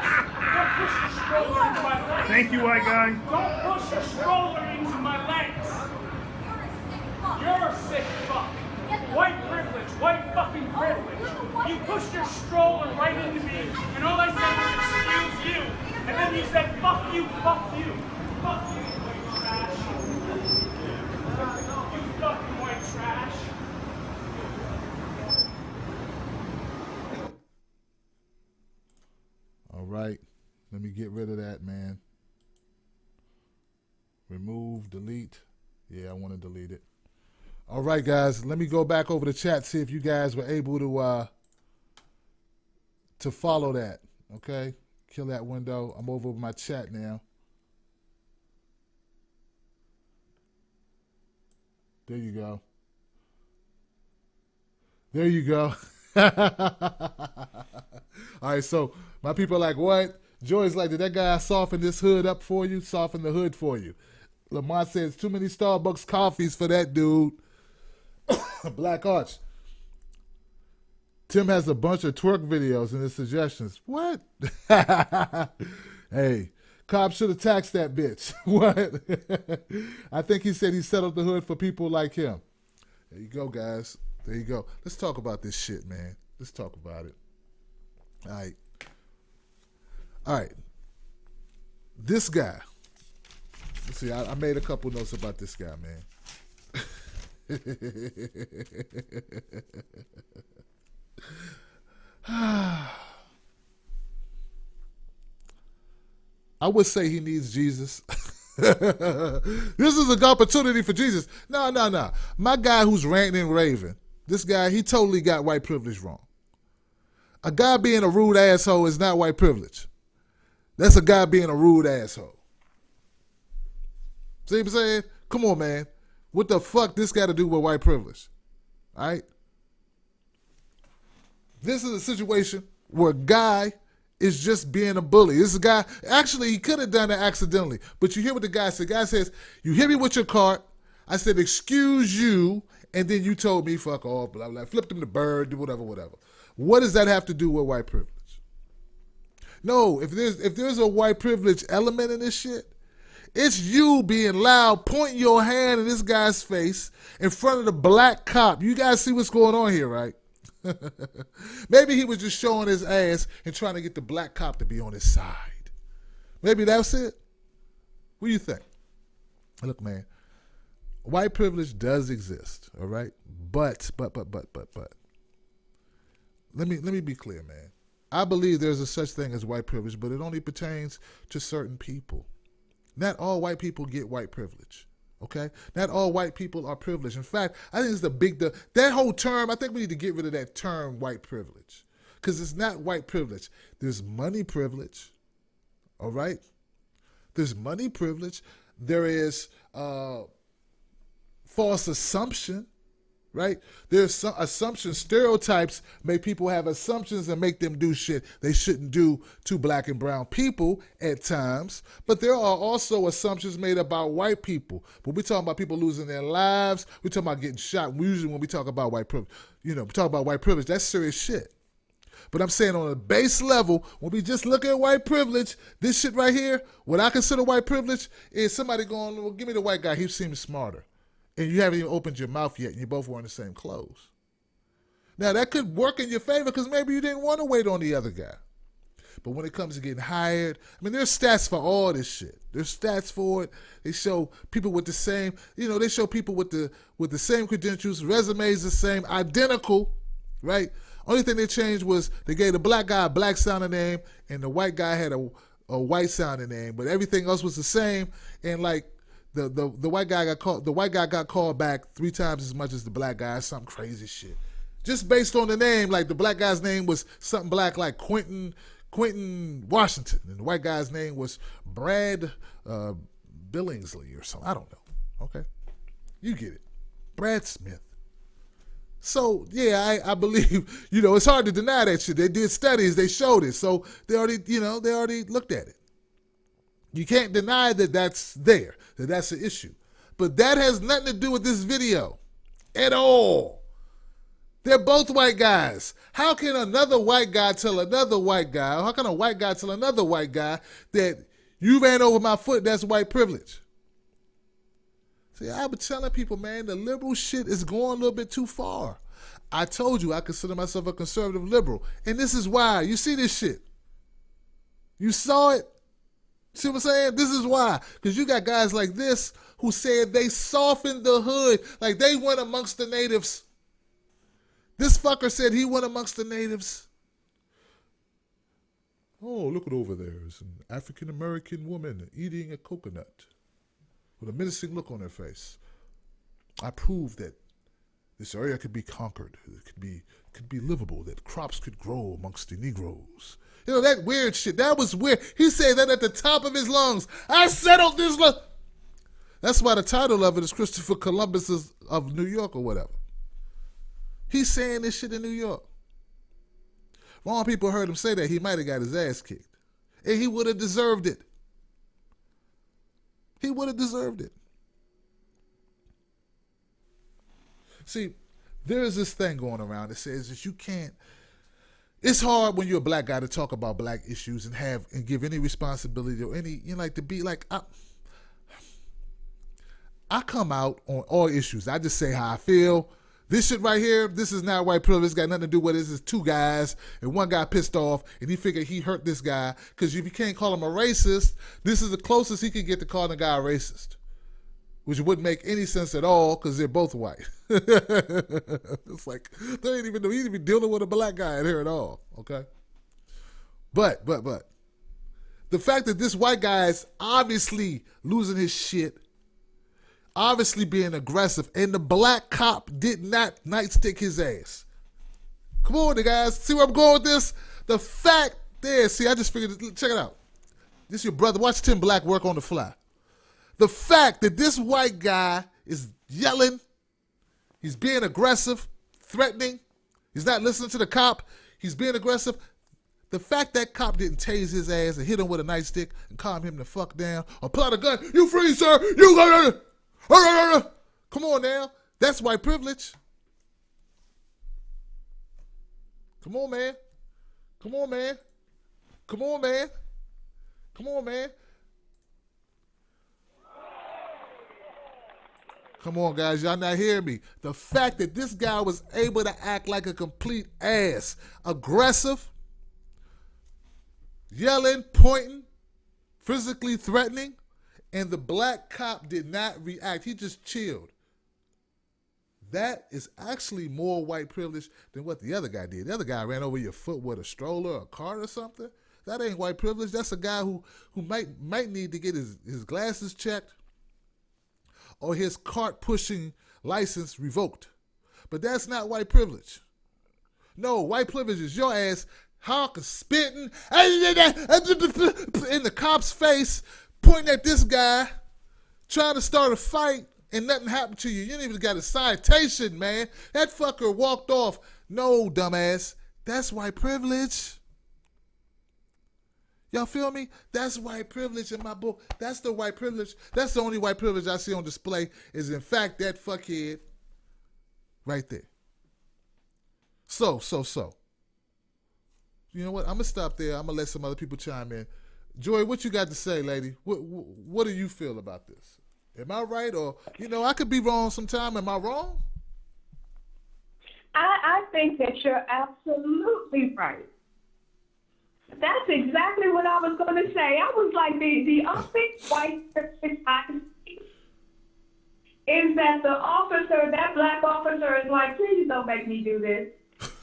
Don't push your stroller into my legs. Thank you, white guy. Don't push your stroller into my legs. You're a sick fuck. White privilege, white fucking privilege. You pushed your stroller right into me, and all I said was excuse you. And then you said fuck you, fuck you. Fuck you, white trash. You fucking white trash. All right, let me get rid of that, man. Remove, delete. Yeah, I want to delete it. All right, guys, let me go back over the chat, see if you guys were able to follow that. Okay, kill that window. I'm over my chat now. There you go. There you go. All right, so my people are like, what? Joy's like, did that guy soften this hood up for you? Soften the hood for you. Lamont says, too many Starbucks coffees for that dude. Black Arch. Tim has a bunch of twerk videos in his suggestions. What? Hey, cops should have taxed that bitch. What? I think he said he set up the hood for people like him. There you go, guys. There you go. Let's talk about this shit, man. Let's talk about it. All right. All right. This guy. Let's see, I made a couple notes about this guy, man. I would say he needs Jesus. This is an opportunity for Jesus. No. My guy who's ranting and raving, this guy, he totally got white privilege wrong. A guy being a rude asshole is not white privilege. That's a guy being a rude asshole. See what I'm saying? Come on, man. What the fuck this got to do with white privilege? All right? This is a situation where a guy is just being a bully. This is a guy, actually, he could have done it accidentally. But you hear what the guy said. The guy says, you hit me with your cart. I said, excuse you. And then you told me, fuck off, blah, blah. Flipped him the bird, whatever, whatever. What does that have to do with white privilege? No, if there's a white privilege element in this shit, it's you being loud, pointing your hand in this guy's face in front of the black cop. You guys see what's going on here, right? Maybe he was just showing his ass and trying to get the black cop to be on his side. Maybe that's it. What do you think? Look, man, white privilege does exist, all right? But. Let me be clear, man. I believe there's a such thing as white privilege, but it only pertains to certain people. Not all white people get white privilege. Okay? Not all white people are privileged. In fact, I think it's that whole term, I think we need to get rid of that term white privilege. Because it's not white privilege. There's money privilege. All right? There's money privilege. There is false assumption. Right? There's some assumptions, stereotypes make people have assumptions and make them do shit they shouldn't do to black and brown people at times. But there are also assumptions made about white people. But we're talking about people losing their lives. We're talking about getting shot. Usually when we talk about white privilege, we talk about white privilege, that's serious shit. But I'm saying on a base level, when we just look at white privilege, this shit right here, what I consider white privilege is somebody going, well, give me the white guy, he seems smarter. And you haven't even opened your mouth yet, and you're both wearing the same clothes. Now, that could work in your favor because maybe you didn't want to wait on the other guy. But when it comes to getting hired, I mean, there's stats for all this shit. There's stats for it. They show people with the same, they show people with the same credentials, resumes the same, identical, right? Only thing they changed was they gave the black guy a black sounding name, and the white guy had a white sounding name, but everything else was the same. And like, The white guy got called back 3 times as much as the black guy. Some crazy shit. Just based on the name, like the black guy's name was something black like Quentin Washington, and the white guy's name was Brad Billingsley or something. I don't know. Okay, you get it, Brad Smith. So yeah, I believe it's hard to deny that shit. They did studies, they showed it, so they already looked at it. You can't deny that that's there, that that's an issue. But that has nothing to do with this video at all. They're both white guys. How can another white guy tell another white guy, how can a white guy tell another white guy that you ran over my foot, that's white privilege? See, I've been telling people, man, the liberal shit is going a little bit too far. I told you I consider myself a conservative liberal. And this is why. You see this shit. You saw it. See what I'm saying? This is why. Because you got guys like this who said they softened the hood, like they went amongst the natives. This fucker said he went amongst the natives. Oh, look at over there. It's an African-American woman eating a coconut with a menacing look on her face. I proved that this area could be conquered. It could be livable, that crops could grow amongst the Negroes. That weird shit. That was weird. He said that at the top of his lungs. I settled this. That's why the title of it is Christopher Columbus of New York or whatever. He's saying this shit in New York. Wrong people heard him say that, he might have got his ass kicked. And he would have deserved it. He would have deserved it. See, there is this thing going around that says that you can't. It's hard when you're a black guy to talk about black issues and give any responsibility or any, to be like, I come out on all issues. I just say how I feel. This shit right here, this is not white privilege. It's got nothing to do with it. This is 2 guys, and one guy pissed off, and he figured he hurt this guy. Because if you can't call him a racist, this is the closest he could get to calling a guy a racist. Which wouldn't make any sense at all because they're both white. It's like, they ain't even dealing with a black guy in here at all, okay? But, the fact that this white guy is obviously losing his shit, obviously being aggressive, and the black cop did not nightstick his ass. Come on, the guys. See where I'm going with this? The fact there, see, I just figured, check it out. This is your brother. Watch Tim Black work on the fly. The fact that this white guy is yelling, he's being aggressive, threatening. He's not listening to the cop. He's being aggressive. The fact that cop didn't tase his ass and hit him with a nightstick and calm him the fuck down or pull out a gun. You free, sir. You got. Come on now. That's white privilege. Come on, man. Come on, man. Come on, man. Come on, man. Come on, guys. Y'all not hearing me. The fact that this guy was able to act like a complete ass, aggressive, yelling, pointing, physically threatening, and the black cop did not react. He just chilled. That is actually more white privilege than what the other guy did. The other guy ran over your foot with a stroller or a cart or something. That ain't white privilege. That's a guy who might need to get his glasses checked or his cart pushing license revoked. But that's not white privilege. No, white privilege is your ass honking, spitting in the cop's face, pointing at this guy, trying to start a fight, and nothing happened to you. You didn't even got a citation, man. That fucker walked off. No, dumbass. That's white privilege. Y'all feel me? That's white privilege in my book. That's the white privilege. That's the only white privilege I see on display is, in fact, that fuckhead right there. So. You know what? I'm going to stop there. I'm going to let some other people chime in. Joy, what you got to say, lady? What do you feel about this? Am I right? Or, I could be wrong sometime. Am I wrong? I think that you're absolutely right. That's exactly what I was going to say. I was like, the only white person I see is that the officer, that black officer is like, please don't make me do this.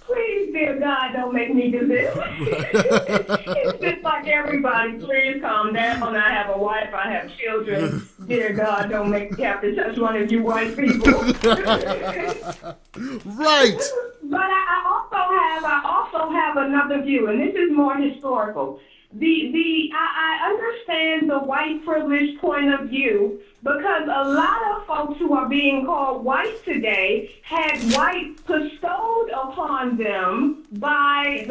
Please, dear God, don't make me do this. It's just like everybody, please calm down. I have a wife, I have children. Dear God, don't make me have to touch one of you white people. Right. But I also have another view, and this is more historical. I understand the white privilege point of view because a lot of folks who are being called white today had white bestowed upon them by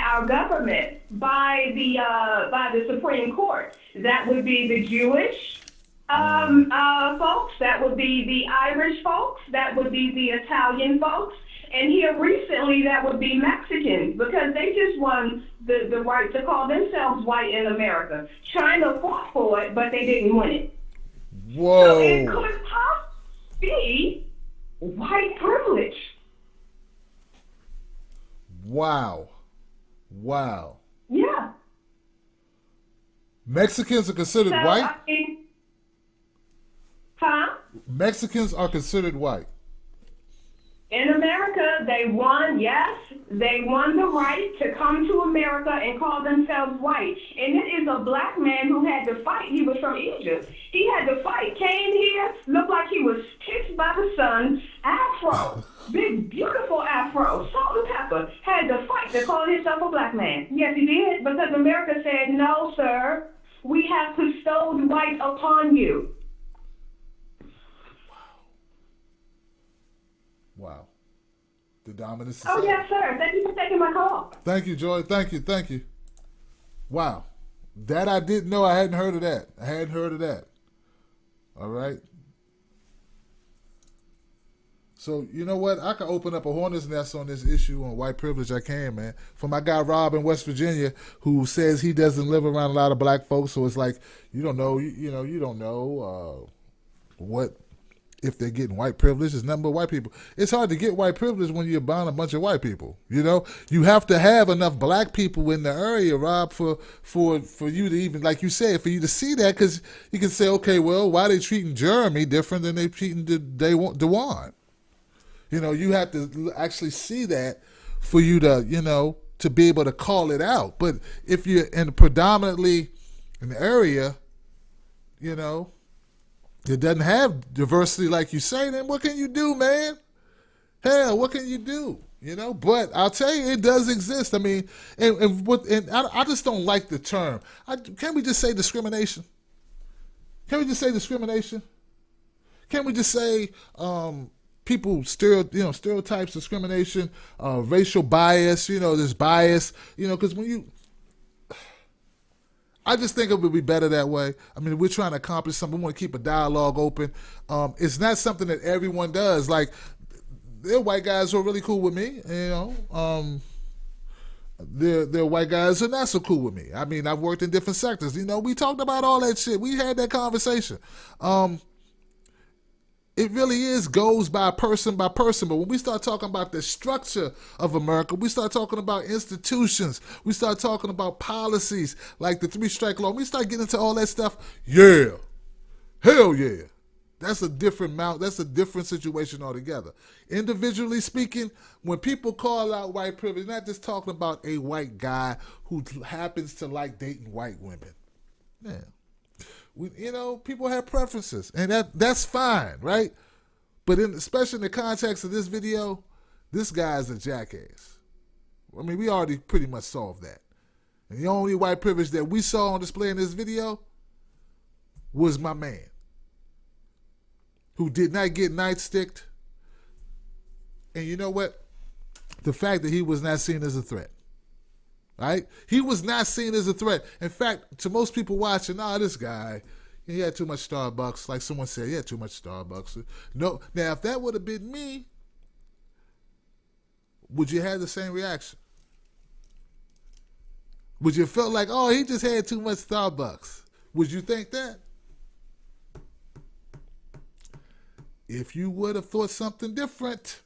our government, by the Supreme Court. That would be the Jewish folks. That would be the Irish folks. That would be the Italian folks. And here recently, that would be Mexicans, because they just won the right to call themselves white in America. China fought for it, but they didn't win it. Whoa. So it could possibly be white privilege. Wow. Yeah. Mexicans are considered white? Mexicans are considered white. In America, they won the right to come to America and call themselves white. And it is a black man who had to fight. He was from Egypt. He had to fight, came here, looked like he was kissed by the sun, afro, big, beautiful afro, salt and pepper, had to fight to call himself a black man. Yes, he did, because America said, no, sir, we have bestowed white upon you. Wow. The dominant society. Oh, yes, sir. Thank you for taking my call. Thank you, Joy. Thank you. Wow. That I didn't know. I hadn't heard of that. All right. So, you know what? I can open up a hornet's nest on this issue on white privilege. I can, man. For my guy Rob in West Virginia, who says he doesn't live around a lot of black folks, so it's like, you don't know, you don't know what... If they're getting white privilege, it's nothing but white people. It's hard to get white privilege when you're buying a bunch of white people. You have to have enough black people in the area, Rob, for you to even, like you said, for you to see that, because you can say, okay, well, why are they treating Jeremy different than they treating DeWan? You have to actually see that for you to, to be able to call it out. But if you're predominantly in the area, it doesn't have diversity like you say, then what can you do, man? Hell, what can you do? But I'll tell you, it does exist. I mean, and I just don't like the term. Can't we just say discrimination? Can't we just say people stereotypes, discrimination, racial bias, this bias, because I just think it would be better that way. I mean, we're trying to accomplish something. We want to keep a dialogue open. It's not something that everyone does. Like, there are white guys who are really cool with me, there are white guys who are not so cool with me. I mean, I've worked in different sectors. We talked about all that shit. We had that conversation. It really goes by person, but when we start talking about the structure of America, we start talking about institutions, we start talking about policies like the 3-strike law, we start getting into all that stuff, hell yeah. That's a different situation altogether. Individually speaking, when people call out white privilege, they're not just talking about a white guy who happens to like dating white women. Yeah. People have preferences, and that's fine, right? But especially in the context of this video, this guy's a jackass. I mean, we already pretty much solved that. And the only white privilege that we saw on display in this video was my man, who did not get nightsticked. And you know what? The fact that he was not seen as a threat. Right? He was not seen as a threat. In fact, to most people watching, this guy, he had too much Starbucks. Like someone said, he had too much Starbucks. No. Now, if that would have been me, would you have the same reaction? Would you feel like, he just had too much Starbucks? Would you think that? If you would have thought something different,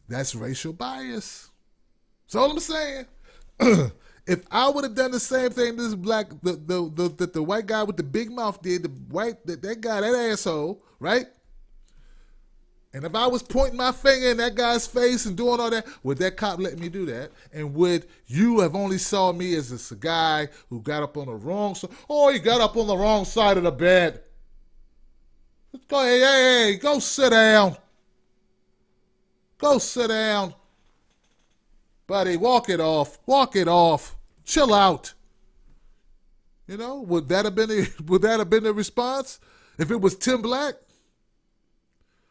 that's racial bias. That's all I'm saying. If I would have done the same thing this the white guy with the big mouth did, that guy, that asshole, right? And if I was pointing my finger in that guy's face and doing all that, would that cop let me do that? And would you have only saw me as a guy who got up on the wrong side? He got up on the wrong side of the bed. Go, hey, go sit down. Go sit down. Buddy, walk it off. Chill out. Would that have been the response? If it was Tim Black,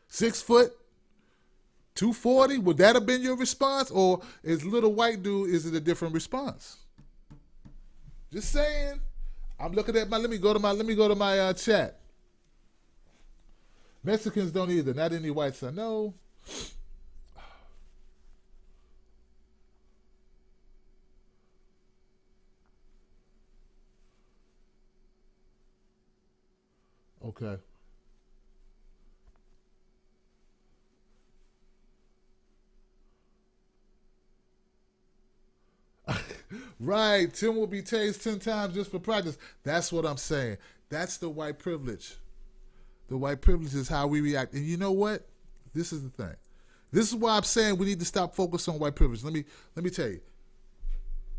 6 foot, 240, would that have been your response? Or is little white dude, is it a different response? Just saying. I'm looking at let me go to my chat. Mexicans don't either, not any whites I know. Okay. Right. Tim will be tased 10 times just for practice. That's what I'm saying. That's the white privilege. The white privilege is how we react. And you know what? This is the thing. This is why I'm saying we need to stop focusing on white privilege. Let me tell you.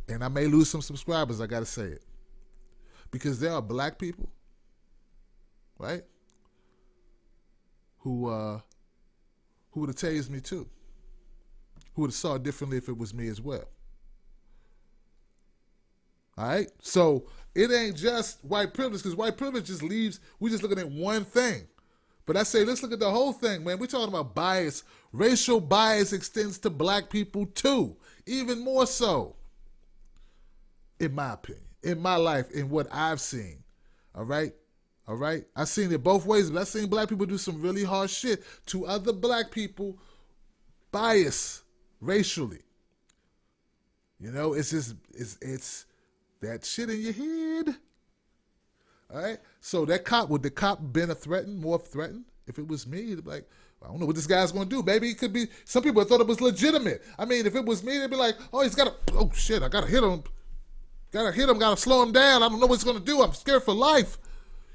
And I may lose some subscribers, I got to say it. Because there are black people, right, who would have tased me too. Who would have saw it differently if it was me as well. All right? So it ain't just white privilege, because white privilege just leaves, we're just looking at one thing. But I say, let's look at the whole thing, man. We're talking about bias. Racial bias extends to black people too, even more so, in my opinion, in my life, in what I've seen. All right? All right? I've seen it both ways, but I've seen black people do some really hard shit to other black people, bias racially. It's just, it's that shit in your head. All right? So would the cop been more threatened? If it was me, they'd be like, I don't know what this guy's going to do. Maybe it could be, some people thought it was legitimate. I mean, if it was me, they'd be like, he's got to, I got to hit him. Got to slow him down. I don't know what he's going to do. I'm scared for life.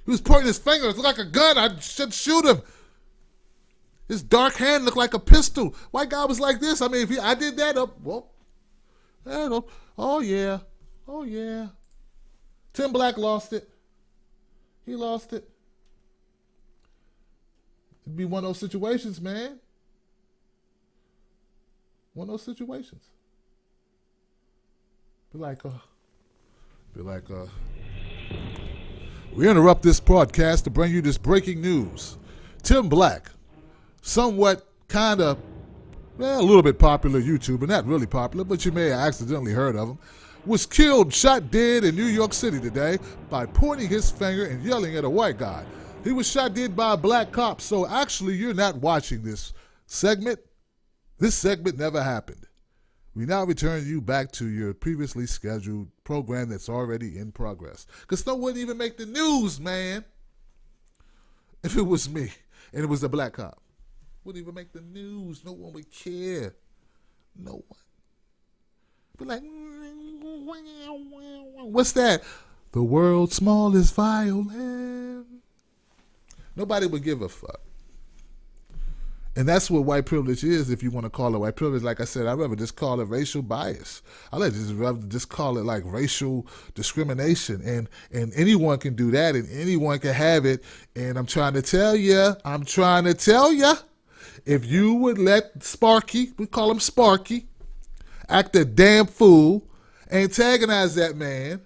He was pointing his finger. It looked like a gun. I should shoot him. His dark hand looked like a pistol. White guy was like this. I mean, I did that oh yeah. Tim Black lost it. He lost it. It'd be one of those situations, man. One of those situations. Be like, we interrupt this broadcast to bring you this breaking news. Tim Black somewhat kind of, well, a little bit popular YouTuber, not really popular, but you may have accidentally heard of him, was killed, shot dead in New York City today by pointing his finger and yelling at a white guy. He was shot dead by a black cop, so actually you're not watching this segment. This segment never happened. We now return you back to your previously scheduled program that's already in progress. Because no one would even make the news, man, if it was me and it was a black cop. Wouldn't even make the news. No one would care. No one. Be like, what's that? The world's smallest violin. Nobody would give a fuck. And that's what white privilege is, if you want to call it white privilege. Like I said, I'd rather just call it racial bias. I'd rather just call it like racial discrimination. And anyone can do that, and anyone can have it. And I'm trying to tell you, if you would let Sparky, we call him Sparky, act a damn fool, antagonize that man,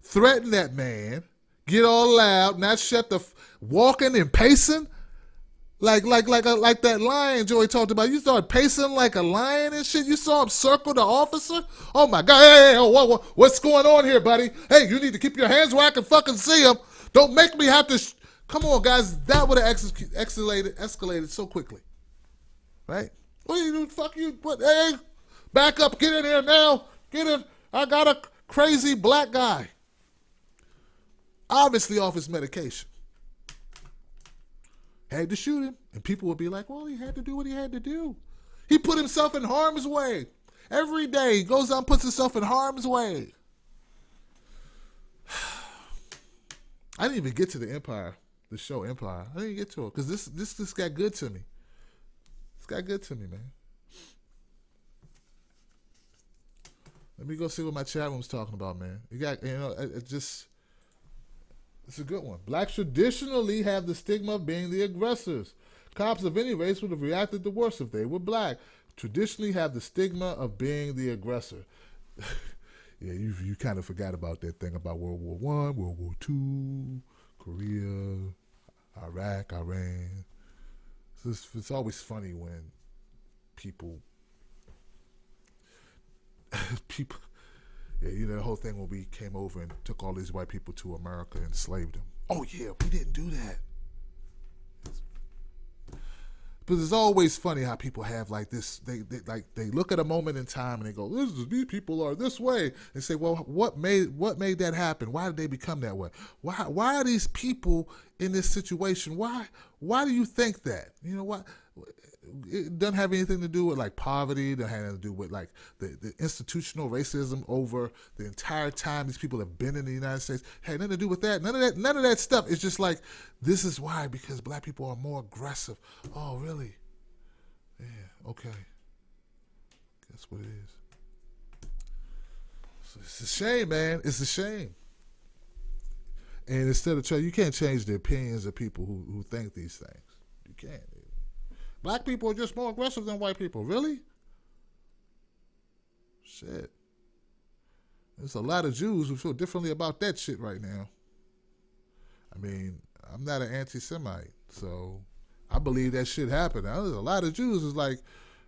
threaten that man, get all loud, not shut the walking and pacing, like that lion Joey talked about. You started pacing like a lion and shit. You saw him circle the officer. Oh my God! Hey, what's going on here, buddy? Hey, you need to keep your hands where I can fucking see them. Don't make me have to. Come on, guys. That would have escalated so quickly, right? What are you doing? Fuck you! What? Hey, back up! Get in here now! Get in! I got a crazy black guy, obviously off his medication. Had to shoot him. And people would be like, well, he had to do what he had to do. He put himself in harm's way. Every day he goes out and puts himself in harm's way. I didn't even get to the Empire, the show Empire. I didn't get to it because this got good to me. It's got good to me, man. Let me go see what my chat room's talking about, man. It's a good one. Blacks traditionally have the stigma of being the aggressors. Cops of any race would have reacted the worst if they were black. Traditionally have the stigma of being the aggressor. Yeah, you kind of forgot about that thing about World War I, World War II, Korea, Iraq, Iran. It's always funny when people, yeah, the whole thing when we came over and took all these white people to America and enslaved them. Oh yeah, we didn't do that. But it's always funny how people have like this. They look at a moment in time and they go, "These people are this way," and say, "Well, what made that happen? Why did they become that way? Why are these people in this situation? Why do you think that? You know what? It doesn't have anything to do with like poverty. It doesn't have anything to do with like the institutional racism over the entire time these people have been in the United States. It had nothing to do with that. None of that stuff. It's just like, this is why, because black people are more aggressive. Oh, really? Yeah, okay. That's what it is. So it's a shame, man. It's a shame. And instead of you can't change the opinions of people who think these things. You can't. Black people are just more aggressive than white people. Really? Shit. There's a lot of Jews who feel differently about that shit right now. I mean, I'm not an anti-Semite, so I believe that shit happened. Now, there's a lot of Jews who's like,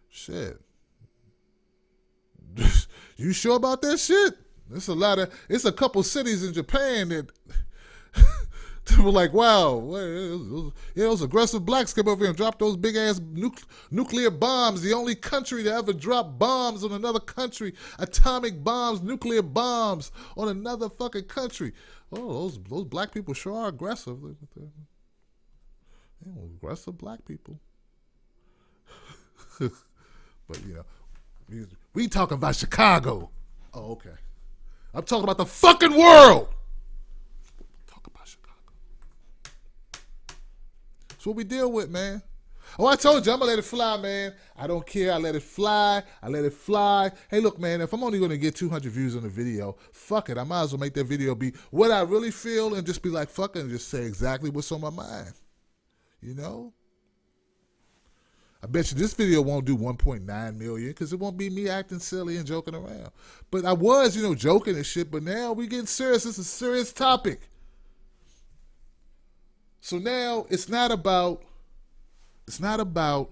shit. You sure about that shit? It's a couple cities in Japan that they were like, wow, those aggressive blacks came over here and dropped those big ass nuclear bombs. The only country to ever drop bombs on another country, atomic bombs, nuclear bombs on another fucking country. Oh, those black people sure are aggressive. Aggressive black people. But we talking about Chicago. Oh, okay. I'm talking about the fucking world. That's what we deal with, man. Oh, I told you, I'm going to let it fly, man. I don't care. I let it fly. Hey, look, man, if I'm only going to get 200 views on the video, fuck it. I might as well make that video be what I really feel and just be like, fuck it, and just say exactly what's on my mind. I bet you this video won't do 1.9 million because it won't be me acting silly and joking around. But I was, joking and shit, but now we getting serious. It's a serious topic. So now it's not about It's not about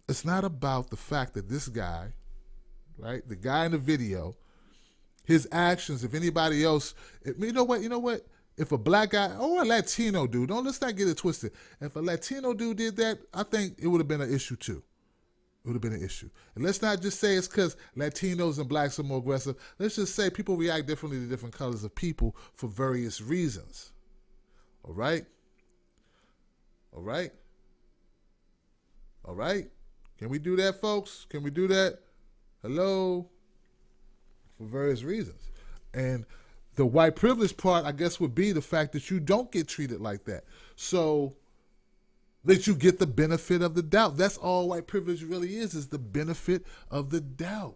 the fact that this guy, right, the guy in the video, his actions, if anybody else, you know what? If a black guy or a Latino dude, let's not get it twisted. If a Latino dude did that, I think it would have been an issue too. It would have been an issue. And let's not just say it's because Latinos and blacks are more aggressive. Let's just say people react differently to different colors of people for various reasons. All right? All right? All right? Can we do that, folks? Can we do that? Hello? For various reasons. And the white privilege part, I guess, would be the fact that you don't get treated like that. So that you get the benefit of the doubt. That's all white privilege really is the benefit of the doubt.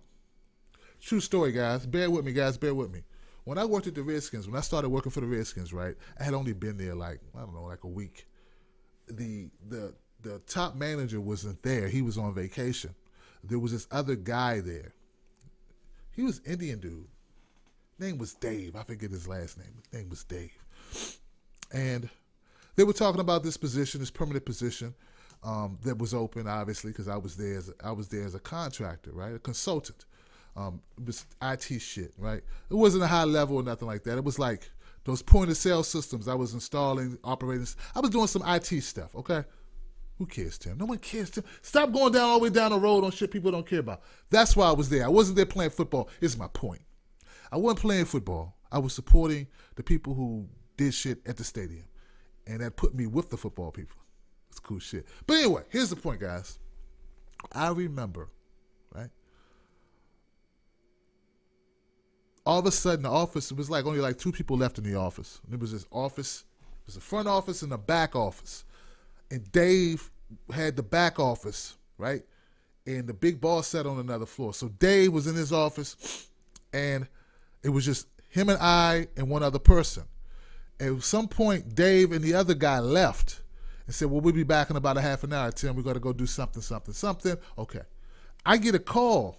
True story, guys. Bear with me, guys. Bear with me. When I worked at the Redskins, when I started working for the Redskins, right, I had only been there like a week. The top manager wasn't there. He was on vacation. There was this other guy there. He was Indian dude. Name was Dave. I forget his last name. His name was Dave. And they were talking about this position, this permanent position that was open, obviously, because I was there as a contractor, right, a consultant. It was IT shit, right? It wasn't a high level or nothing like that. It was like those point of sale systems I was installing, operating. I was doing some IT stuff, okay? Who cares, Tim? No one cares, Tim. Stop going down all the way down the road on shit people don't care about. That's why I was there. I wasn't there playing football. Is my point. I wasn't playing football. I was supporting the people who did shit at the stadium. And that put me with the football people. It's cool shit. But anyway, here's the point, guys. I remember, right? All of a sudden, the office, it was like only like 2 people left in the office. And it was this office. It was the front office and the back office. And Dave had the back office, right? And the big boss sat on another floor. So Dave was in his office, and it was just him and I and one other person. At some point, Dave and the other guy left and said, well, we'll be back in about a half an hour, Tim. We're going to go do something. Okay. I get a call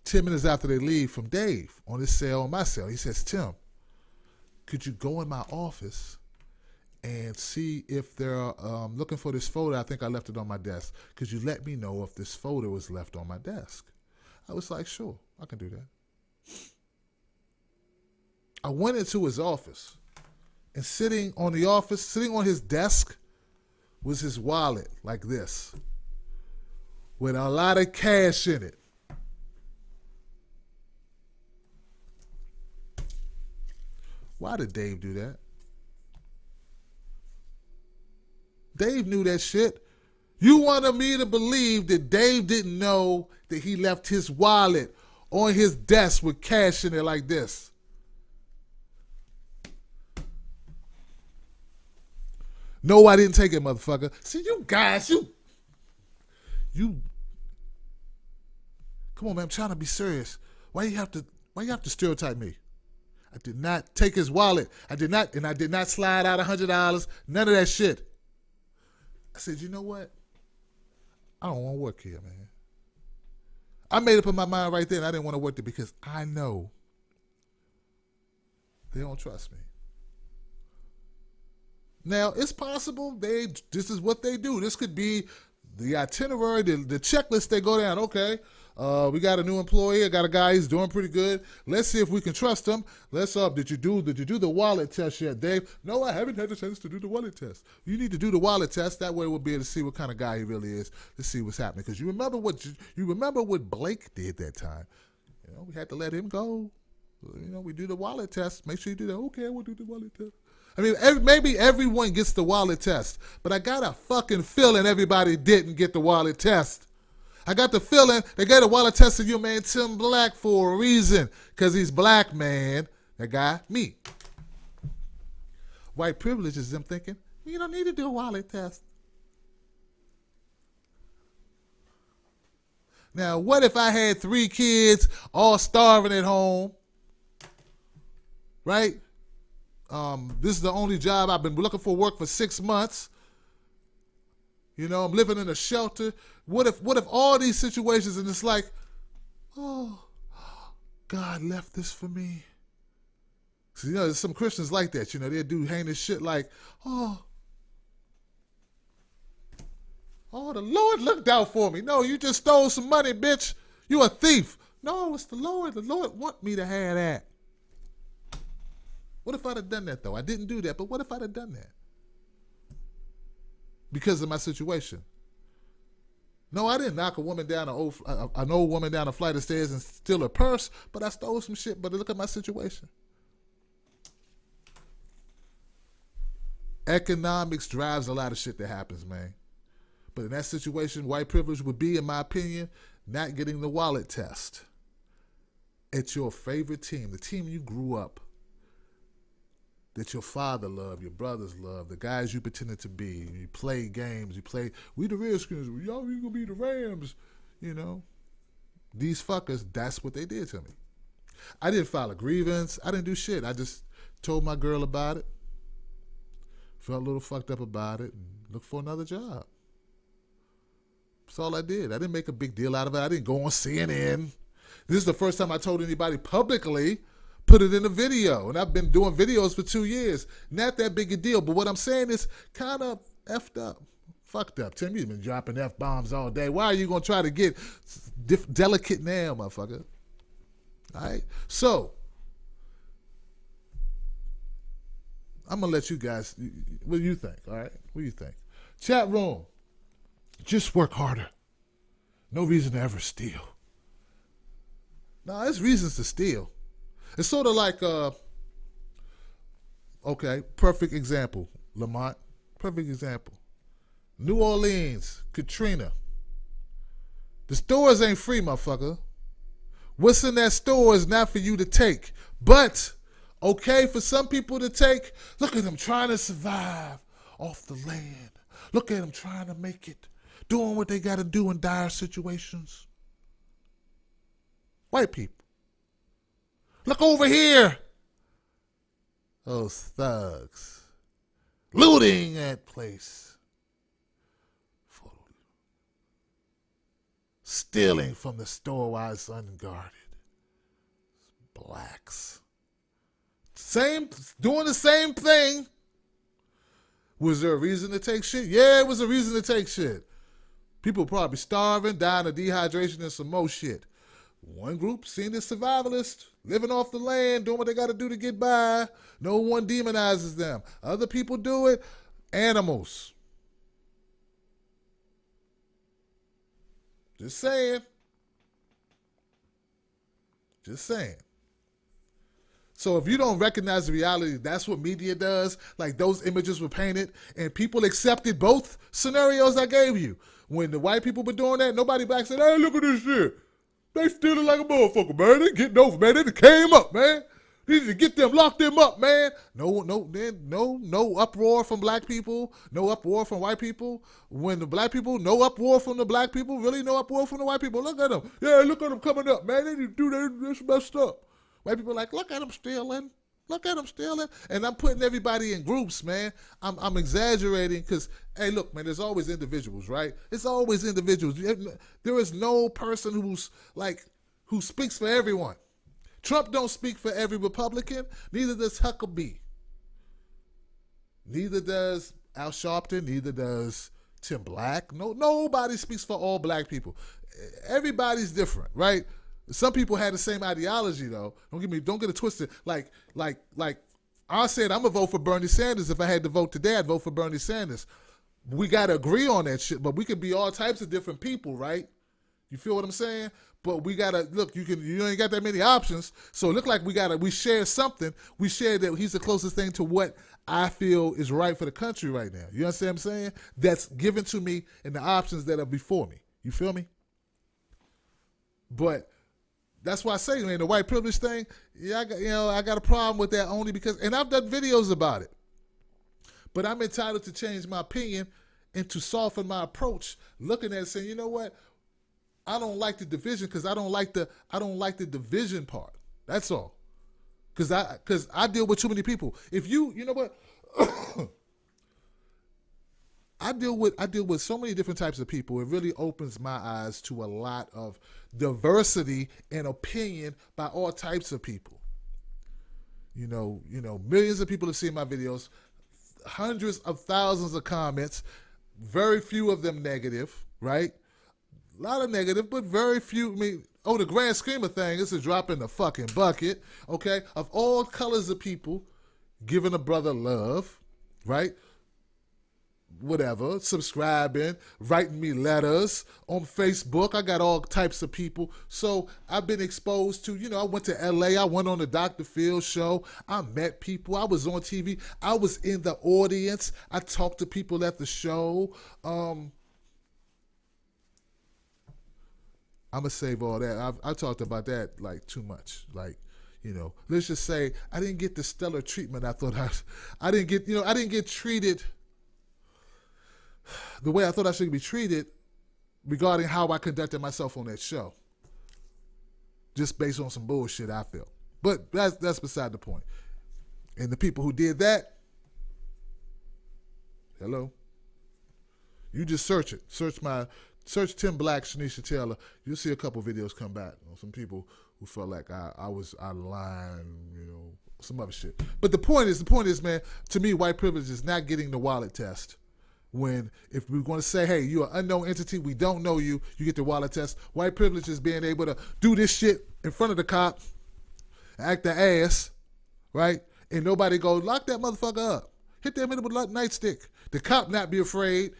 10 minutes after they leave from Dave on his cell, on my cell. He says, Tim, could you go in my office and see if they're looking for this folder? I think I left it on my desk. Could you let me know if this folder was left on my desk? I was like, sure, I can do that. I went into his office, and sitting on his desk was his wallet like this with a lot of cash in it. Why did Dave do that? Dave knew that shit. You wanted me to believe that Dave didn't know that he left his wallet on his desk with cash in it like this. No, I didn't take it, motherfucker. See, you guys, you. Come on, man. I'm trying to be serious. Why you have to stereotype me? I did not take his wallet. I did not slide out $100. None of that shit. I said, you know what? I don't want to work here, man. I made up in my mind right then I didn't want to work there because I know they don't trust me. Now, it's possible this is what they do. This could be the itinerary, the checklist they go down. Okay, we got a new employee. I got a guy, he's doing pretty good. Let's see if we can trust him. Did you do the wallet test yet, Dave? No, I haven't had a chance to do the wallet test. You need to do the wallet test. That way we'll be able to see what kind of guy he really is. Let's see what's happening. Because you remember what Blake did that time. We had to let him go. We do the wallet test. Make sure you do that. Okay, we'll do the wallet test. I mean, maybe everyone gets the wallet test, but I got a fucking feeling everybody didn't get the wallet test. I got the feeling they got a wallet test of your man Tim Black for a reason, because he's black, man. That guy, me. White privilege is them thinking, you don't need to do a wallet test. Now, what if I had 3 kids all starving at home, right? This is the only job I've been looking for work for 6 months. I'm living in a shelter. What if all these situations and it's like, oh, God left this for me. So, there's some Christians like that. They do heinous shit like, oh, the Lord looked out for me. No, you just stole some money, bitch. You a thief. No, it's the Lord. The Lord want me to have that. What if I'd have done that, though? I didn't do that, but what if I'd have done that? Because of my situation. No, I didn't knock an old woman down a flight of stairs and steal her purse, but I stole some shit. But look at my situation. Economics drives a lot of shit that happens, man. But in that situation, white privilege would be, in my opinion, not getting the wallet test. It's your favorite team, the team you grew up, that your father loved, your brothers loved, the guys you pretended to be. You play games, we the Redskins, y'all we gonna be the Rams, These fuckers, that's what they did to me. I didn't file a grievance. I didn't do shit. I just told my girl about it, felt a little fucked up about it, and looked for another job. That's all I did. I didn't make a big deal out of it. I didn't go on CNN. This is the first time I told anybody publicly, put it in a video. And I've been doing videos for 2 years. Not that big a deal. But what I'm saying is kind of effed up. Fucked up. Tim, you've been dropping F-bombs all day. Why are you going to try to get delicate now, motherfucker? All right? So, I'm going to let you guys, what do you think? All right? What do you think? Chat room. Just work harder. No reason to ever steal. No, there's reasons to steal. It's sort of like, perfect example, Lamont. Perfect example. New Orleans, Katrina. The stores ain't free, motherfucker. What's in that store is not for you to take. But, okay for some people to take. Look at them trying to survive off the land. Look at them trying to make it. Doing what they got to do in dire situations. White people. Look over here. Those thugs. Looting that place. Stealing from the store while it's unguarded. Blacks. Doing the same thing. Was there a reason to take shit? Yeah, it was a reason to take shit. People probably starving, dying of dehydration, and some more shit. One group seen as survivalists, living off the land, doing what they got to do to get by. No one demonizes them. Other people do it. Animals. Just saying. Just saying. So if you don't recognize the reality, that's what media does. Like those images were painted, and people accepted both scenarios I gave you. When the white people were doing that, nobody back said, hey, look at this shit. They stealing like a motherfucker, man. They getting over, man. They done came up, man. They need to get them, lock them up, man. No uproar from black people. No uproar from white people. When the black people, no uproar from the black people. Really no uproar from the white people. Look at them. Yeah, look at them coming up, man. They need to do that. That's messed up. White people are like, look at them stealing. Look at them stealing. And I'm putting everybody in groups, man. I'm exaggerating because, hey, look, man, there's always individuals, right? It's always individuals. There is no person who speaks for everyone. Trump don't speak for every Republican. Neither does Huckabee. Neither does Al Sharpton. Neither does Tim Black. Nobody speaks for all black people. Everybody's different, right? Some people had the same ideology, though. Don't get it twisted. Like I said, I'm gonna vote for Bernie Sanders. If I had to vote today, I'd vote for Bernie Sanders. We gotta agree on that shit, but we could be all types of different people, right? You feel what I'm saying? But we gotta look. You ain't got that many options, so it look like we share something. We share that he's the closest thing to what I feel is right for the country right now. You understand what I'm saying? That's given to me and the options that are before me. You feel me? But that's why I say, man, the white privilege thing. Yeah, I got a problem with that only because, and I've done videos about it. But I'm entitled to change my opinion and to soften my approach, looking at it, saying, you know what? I don't like the division because I don't like the division part. That's all. Because I deal with too many people. If you know what? I deal with so many different types of people. It really opens my eyes to a lot of diversity and opinion by all types of people. Millions of people have seen my videos, hundreds of thousands of comments, very few of them negative, right? A lot of negative, but very few. I mean, the grand scheme of things, it's a drop in the fucking bucket, okay? Of all colors of people giving a brother love, right? Whatever, subscribing, writing me letters on Facebook. I got all types of people. So I've been exposed to, I went to LA. I went on the Dr. Phil show. I met people. I was on TV. I was in the audience. I talked to people at the show. I'm going to save all that. I talked about that like too much. Like, let's just say I didn't get the stellar treatment I thought I didn't get treated the way I thought I should be treated regarding how I conducted myself on that show. Just based on some bullshit I felt. But that's beside the point. And the people who did that, hello? You just search it. Search Tim Black, Shanisha Taylor. You'll see a couple videos come back. Some people who felt like I was out of line, some other shit. But the point is, man, to me, white privilege is not getting the wallet test. When, if we're going to say, hey, you're an unknown entity, we don't know you, you get the wallet test. White privilege is being able to do this shit in front of the cop, act the ass, right? And nobody goes, lock that motherfucker up. Hit that man with a nightstick. The cop not be afraid.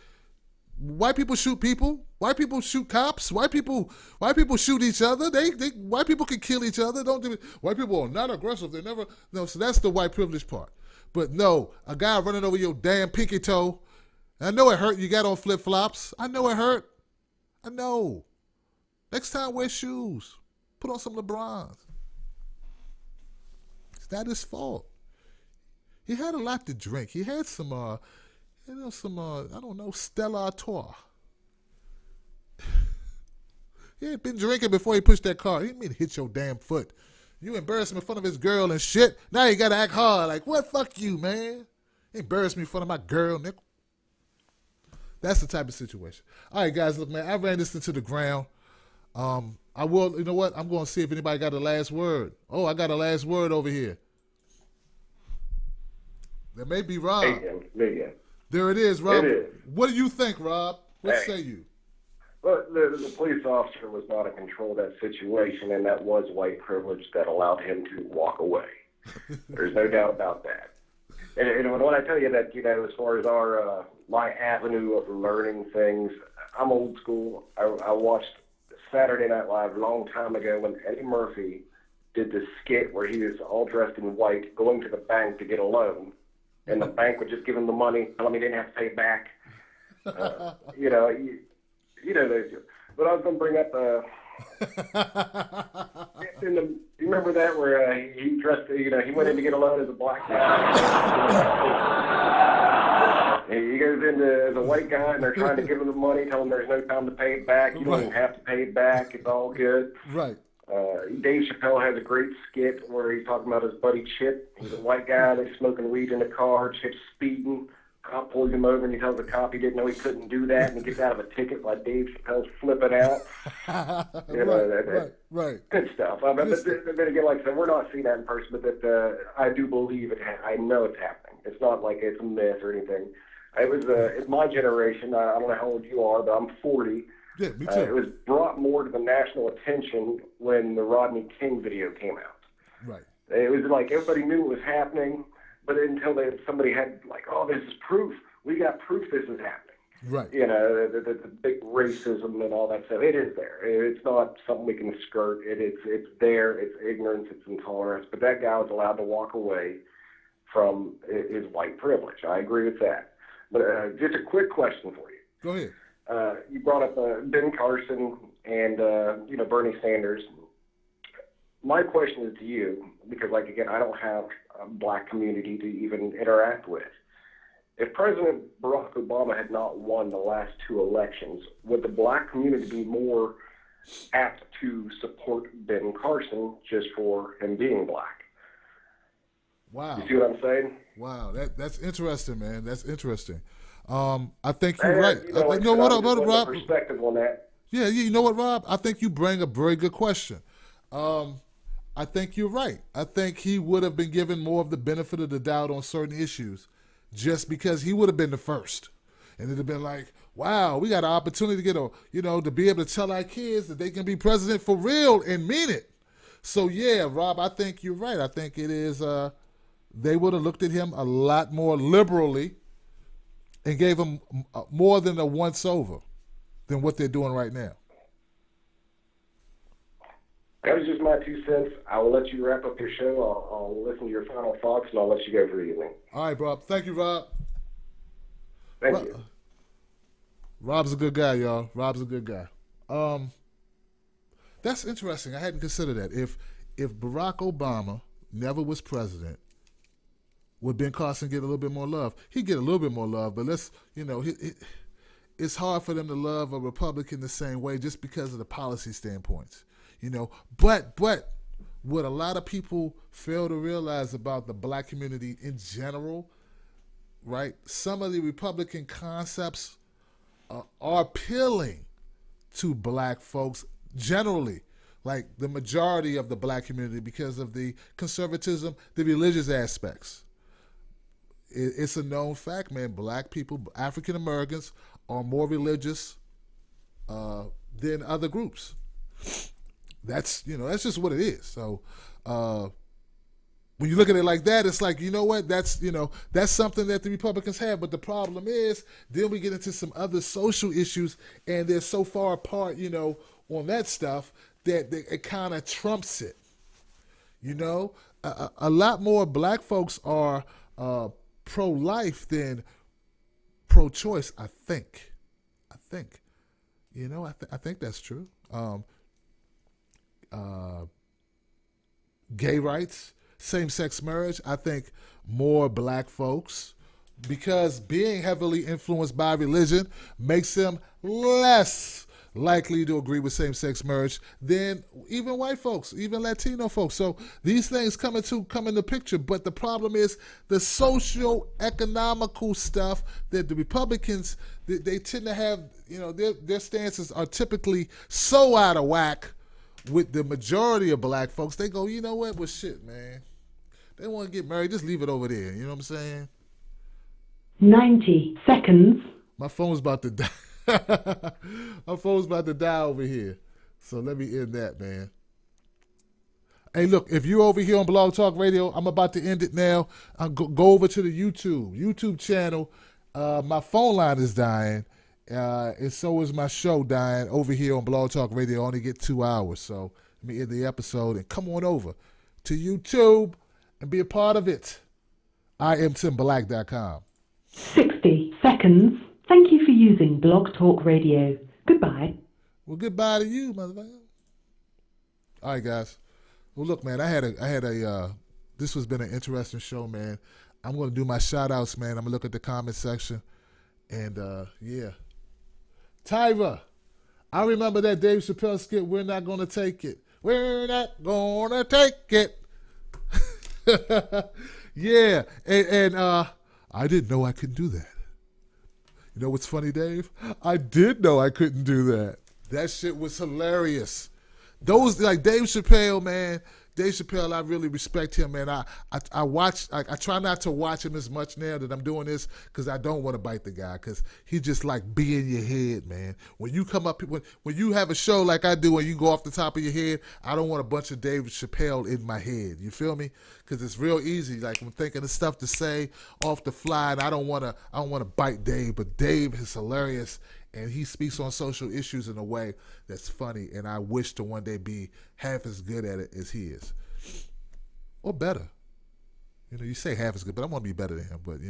White people shoot people. White people shoot cops. White people shoot each other. White people can kill each other. White people are not aggressive. They never. No, so that's the white privilege part. But no, a guy running over your damn pinky toe. I know it hurt. You got on flip-flops. I know it hurt. I know. Next time, wear shoes. Put on some LeBrons. It's not his fault. He had a lot to drink. He had some, I don't know, Stella Artois. He had been drinking before he pushed that car. He didn't mean to hit your damn foot. You embarrassed him in front of his girl and shit. Now you got to act hard. Like, what? Fuck you, man. You embarrassed me in front of my girl, nigga. That's the type of situation. All right, guys, look, man, I ran this into the ground. I will, you know what? I'm going to see if anybody got a last word. Oh, I got a last word over here. There may be Rob. There it is, Rob. It is. What do you think, Rob? What say you? Well, the police officer was not in control of that situation, and that was white privilege that allowed him to walk away. There's no doubt about that. And when I tell you that, as far as my avenue of learning things, I'm old school. I watched Saturday Night Live a long time ago when Eddie Murphy did this skit where he was all dressed in white, going to the bank to get a loan, and the bank would just give him the money, tell him he didn't have to pay it back. You know those. But I was going to bring up. You remember that where he dressed? He went in to get a loan as a black guy. He goes in as a white guy, and they're trying to give him the money, tell him there's no time to pay it back. You don't even have to pay it back. It's all good. Right. Dave Chappelle has a great skit where he's talking about his buddy Chip. He's a white guy. They're smoking weed in the car. Chip's speeding. Cop pulls him over and he tells the cop he didn't know he couldn't do that, and he gets out of a ticket while Dave Chappelle's flipping out. Right. Good stuff. But then again, like I said, we're not seeing that in person, but that I do believe it. I know it's happening. It's not like it's a myth or anything. It's my generation. I don't know how old you are, but I'm 40. Yeah, me too. It was brought more to the national attention when the Rodney King video came out. Right. It was like everybody knew it was happening, but until somebody had like, oh, this is proof. We got proof this is happening. Right. The big racism and all that stuff. It is there. It's not something we can skirt. It's there. It's ignorance. It's intolerance. But that guy was allowed to walk away from his white privilege. I agree with that. But just a quick question for you. Go ahead. You brought up Ben Carson and Bernie Sanders. My question is to you, because again, I don't have a black community to even interact with. If President Barack Obama had not won the last two elections, would the black community be more apt to support Ben Carson just for him being black? Wow. You see what I'm saying? Wow, that's interesting, man. That's interesting. I think you're right. What up, Rob? Perspective on that. Yeah, you know what, Rob? I think you bring a very good question. I think you're right. I think he would have been given more of the benefit of the doubt on certain issues just because he would have been the first. And it'd have been like, wow, we got an opportunity to get to be able to tell our kids that they can be president for real and mean it. So, yeah, Rob, I think you're right. I think it is, they would have looked at him a lot more liberally and gave him more than a once over than what they're doing right now. That was just my 2 cents. I will let you wrap up your show. I'll listen to your final thoughts, and I'll let you go for the evening. All right, Rob. Thank you, Rob. Thank you. Rob's a good guy, y'all. Rob's a good guy. That's interesting. I hadn't considered that. If Barack Obama never was president, would Ben Carson get a little bit more love? He'd get a little bit more love, but it's hard for them to love a Republican the same way just because of the policy standpoints. But what a lot of people fail to realize about the black community in general, right? Some of the Republican concepts are appealing to black folks generally, like the majority of the black community, because of the conservatism, the religious aspects. It's a known fact, man. Black people, African Americans, are more religious than other groups. That's just what it is. So when you look at it like that, it's like, you know what? That's something that the Republicans have. But the problem is, then we get into some other social issues, and they're so far apart, on that stuff that it kind of trumps it. A lot more black folks are pro-life than pro-choice. I think. I think that's true. Gay rights, same-sex marriage, I think more black folks, because being heavily influenced by religion makes them less likely to agree with same-sex marriage than even white folks, even Latino folks. So these things come into picture, but the problem is the socio-economical stuff that the Republicans, they tend to have, their stances are typically so out of whack with the majority of black folks. They go, you know what? Well, shit, man. They want to get married. Just leave it over there. You know what I'm saying? 90 seconds. My phone's about to die. My phone's about to die over here. So let me end that, man. Hey, look, if you're over here on Blog Talk Radio, I'm about to end it now. I'll go over to the YouTube channel. My phone line is dying. And so is my show dying over here on Blog Talk Radio. I only get 2 hours. So let me end the episode and come on over to YouTube and be a part of it. I am TimBlack.com. 60 seconds. Thank you for using Blog Talk Radio. Goodbye. Well, goodbye to you, motherfucker. All right, guys. Well, look, man, this has been an interesting show, man. I'm going to do my shout-outs, man. I'm going to look at the comment section. And, yeah. Tyra, I remember that Dave Chappelle skit, We're Not Gonna Take It. We're not gonna take it. Yeah, and I didn't know I couldn't do that. You know what's funny, Dave? I did know I couldn't do that. That shit was hilarious. Those, like Dave Chappelle, man. Dave Chappelle, I really respect him, man. I try not to watch him as much now that I'm doing this because I don't want to bite the guy because he just like be in your head, man. When you come up, when you have a show like I do and you go off the top of your head, I don't want a bunch of Dave Chappelle in my head. You feel me? Because it's real easy. Like I'm thinking of stuff to say off the fly, and I don't want to bite Dave, but Dave is hilarious. And he speaks on social issues in a way that's funny, and I wish to one day be half as good at it as he is. Or better. You say half as good, but I want to be better than him. But,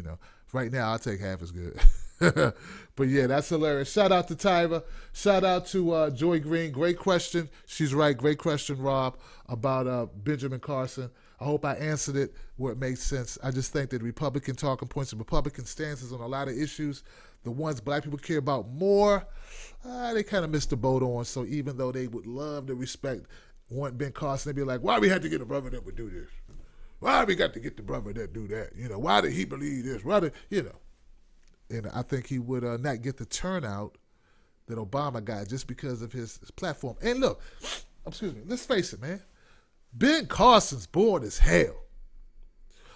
right now I'll take half as good. But, yeah, that's hilarious. Shout out to Tyra. Shout out to Joy Green. Great question. She's right. Great question, Rob, about Benjamin Carson. I hope I answered it where it makes sense. I just think that Republican talking points and Republican stances on a lot of issues, the ones black people care about more, they kind of missed the boat on. So even though they would love to want Ben Carson, they'd be like, why we had to get a brother that would do this? Why we got to get the brother that do that? Why did he believe this? And I think he would not get the turnout that Obama got just because of his platform. And look, excuse me, let's face it, man. Ben Carson's bored as hell.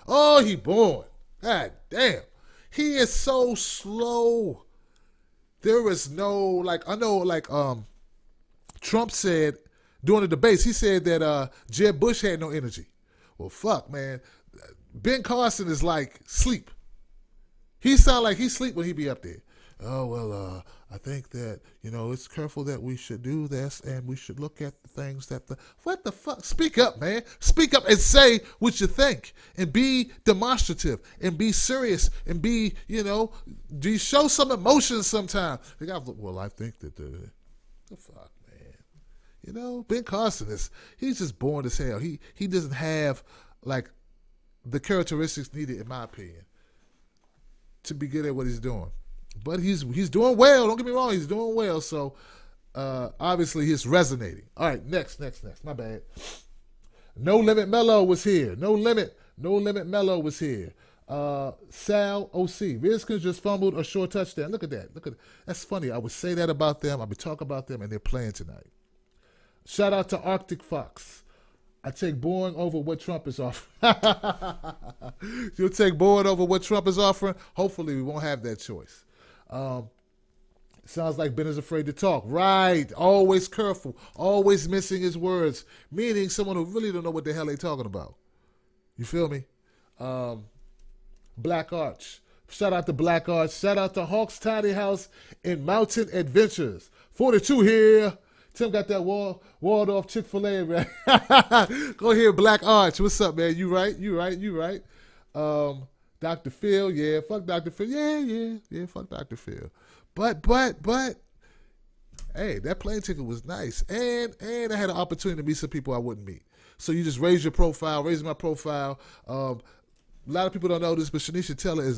Oh, he bored. God damn. He is so slow. There is no, like, I know, like, Trump said during the debates, he said that Jeb Bush had no energy. Well, fuck, man. Ben Carson is like sleep. He sound like he sleep when he be up there. Oh, well, I think that, it's careful that we should do this and we should look at the things that what the fuck? Speak up, man. Speak up and say what you think and be demonstrative and be serious and be, do you show some emotion sometimes? Well, I think that the fuck, man. Ben Carson he's just born as hell. He doesn't have, like, the characteristics needed, in my opinion, to be good at what he's doing. But he's doing well. Don't get me wrong. He's doing well. So, obviously, he's resonating. All right, next. My bad. No Limit Mello was here. No Limit Mello was here. Sal OC. Redskins just fumbled a short touchdown. Look at that. That's funny. I would say that about them. I would talk about them, and they're playing tonight. Shout out to Arctic Fox. I take boring over what Trump is offering. You'll take boring over what Trump is offering? Hopefully we won't have that choice. Sounds like Ben is afraid to talk. Right. Always careful. Always missing his words. Meaning someone who really don't know what the hell they talking about. You feel me? Black Arch. Shout out to Black Arch. Shout out to Hawk's Tiny House in Mountain Adventures. 42 here. Tim got that walled off Chick-fil-A, man. Go ahead, Black Arch. What's up, man? You right. Dr. Phil, yeah, fuck Dr. Phil. Yeah, fuck Dr. Phil. But, hey, that plane ticket was nice. And I had an opportunity to meet some people I wouldn't meet. So you just raise your profile, raise my profile. A lot of people don't know this, but Shanisha Taylor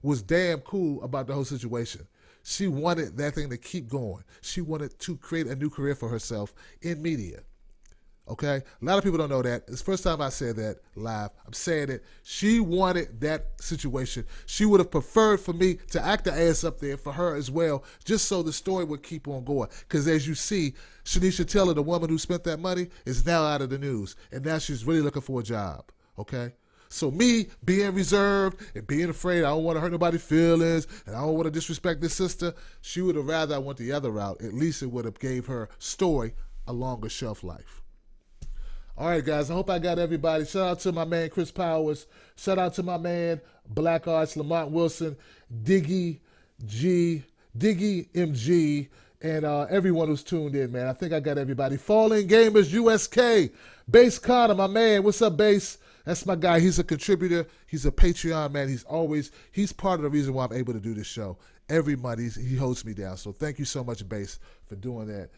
was damn cool about the whole situation. She wanted that thing to keep going. She wanted to create a new career for herself in media. Okay? A lot of people don't know that. It's the first time I said that live. I'm saying it. She wanted that situation. She would have preferred for me to act the ass up there for her as well, just so the story would keep on going. Because as you see, Shanisha Taylor, the woman who spent that money, is now out of the news. And now she's really looking for a job. Okay? So me being reserved and being afraid, I don't want to hurt nobody's feelings, and I don't want to disrespect this sister, she would have rather I went the other route. At least it would have gave her story a longer shelf life. All right, guys, I hope I got everybody. Shout out to my man Chris Powers. Shout out to my man Black Arts, Lamont Wilson, Diggy MG, and everyone who's tuned in, man. I think I got everybody. Fallen Gamers USK, Bass Connor, my man. What's up, Bass? That's my guy. He's a contributor. He's a Patreon, man. He's part of the reason why I'm able to do this show. Every month he holds me down. So thank you so much, Bass, for doing that.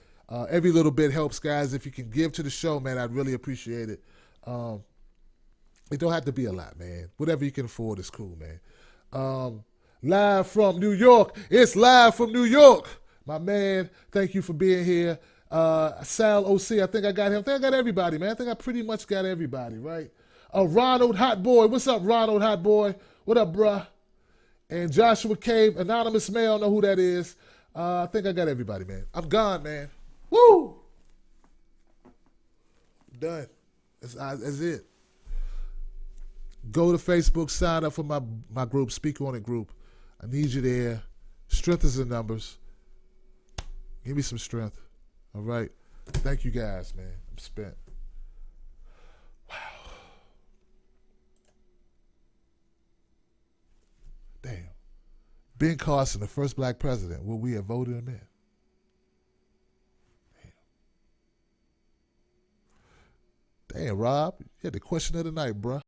Every little bit helps, guys. If you can give to the show, man, I'd really appreciate it. It don't have to be a lot, man. Whatever you can afford is cool, man. Live from New York. It's live from New York. My man, thank you for being here. Sal OC, I think I got him. I think I got everybody, man. I think I pretty much got everybody, right? Ronald Hot Boy. What's up, Ronald Hot Boy? What up, bruh? And Joshua Cave, Anonymous Mail, know who that is. I think I got everybody, man. I'm gone, man. Woo! Done. That's it. Go to Facebook, sign up for my group, Speak On It group. I need you there. Strength is in numbers. Give me some strength. All right? Thank you guys, man. I'm spent. Wow. Damn. Ben Carson, the first black president, will we have voted him in? Damn, Rob, you had the question of the night, bruh.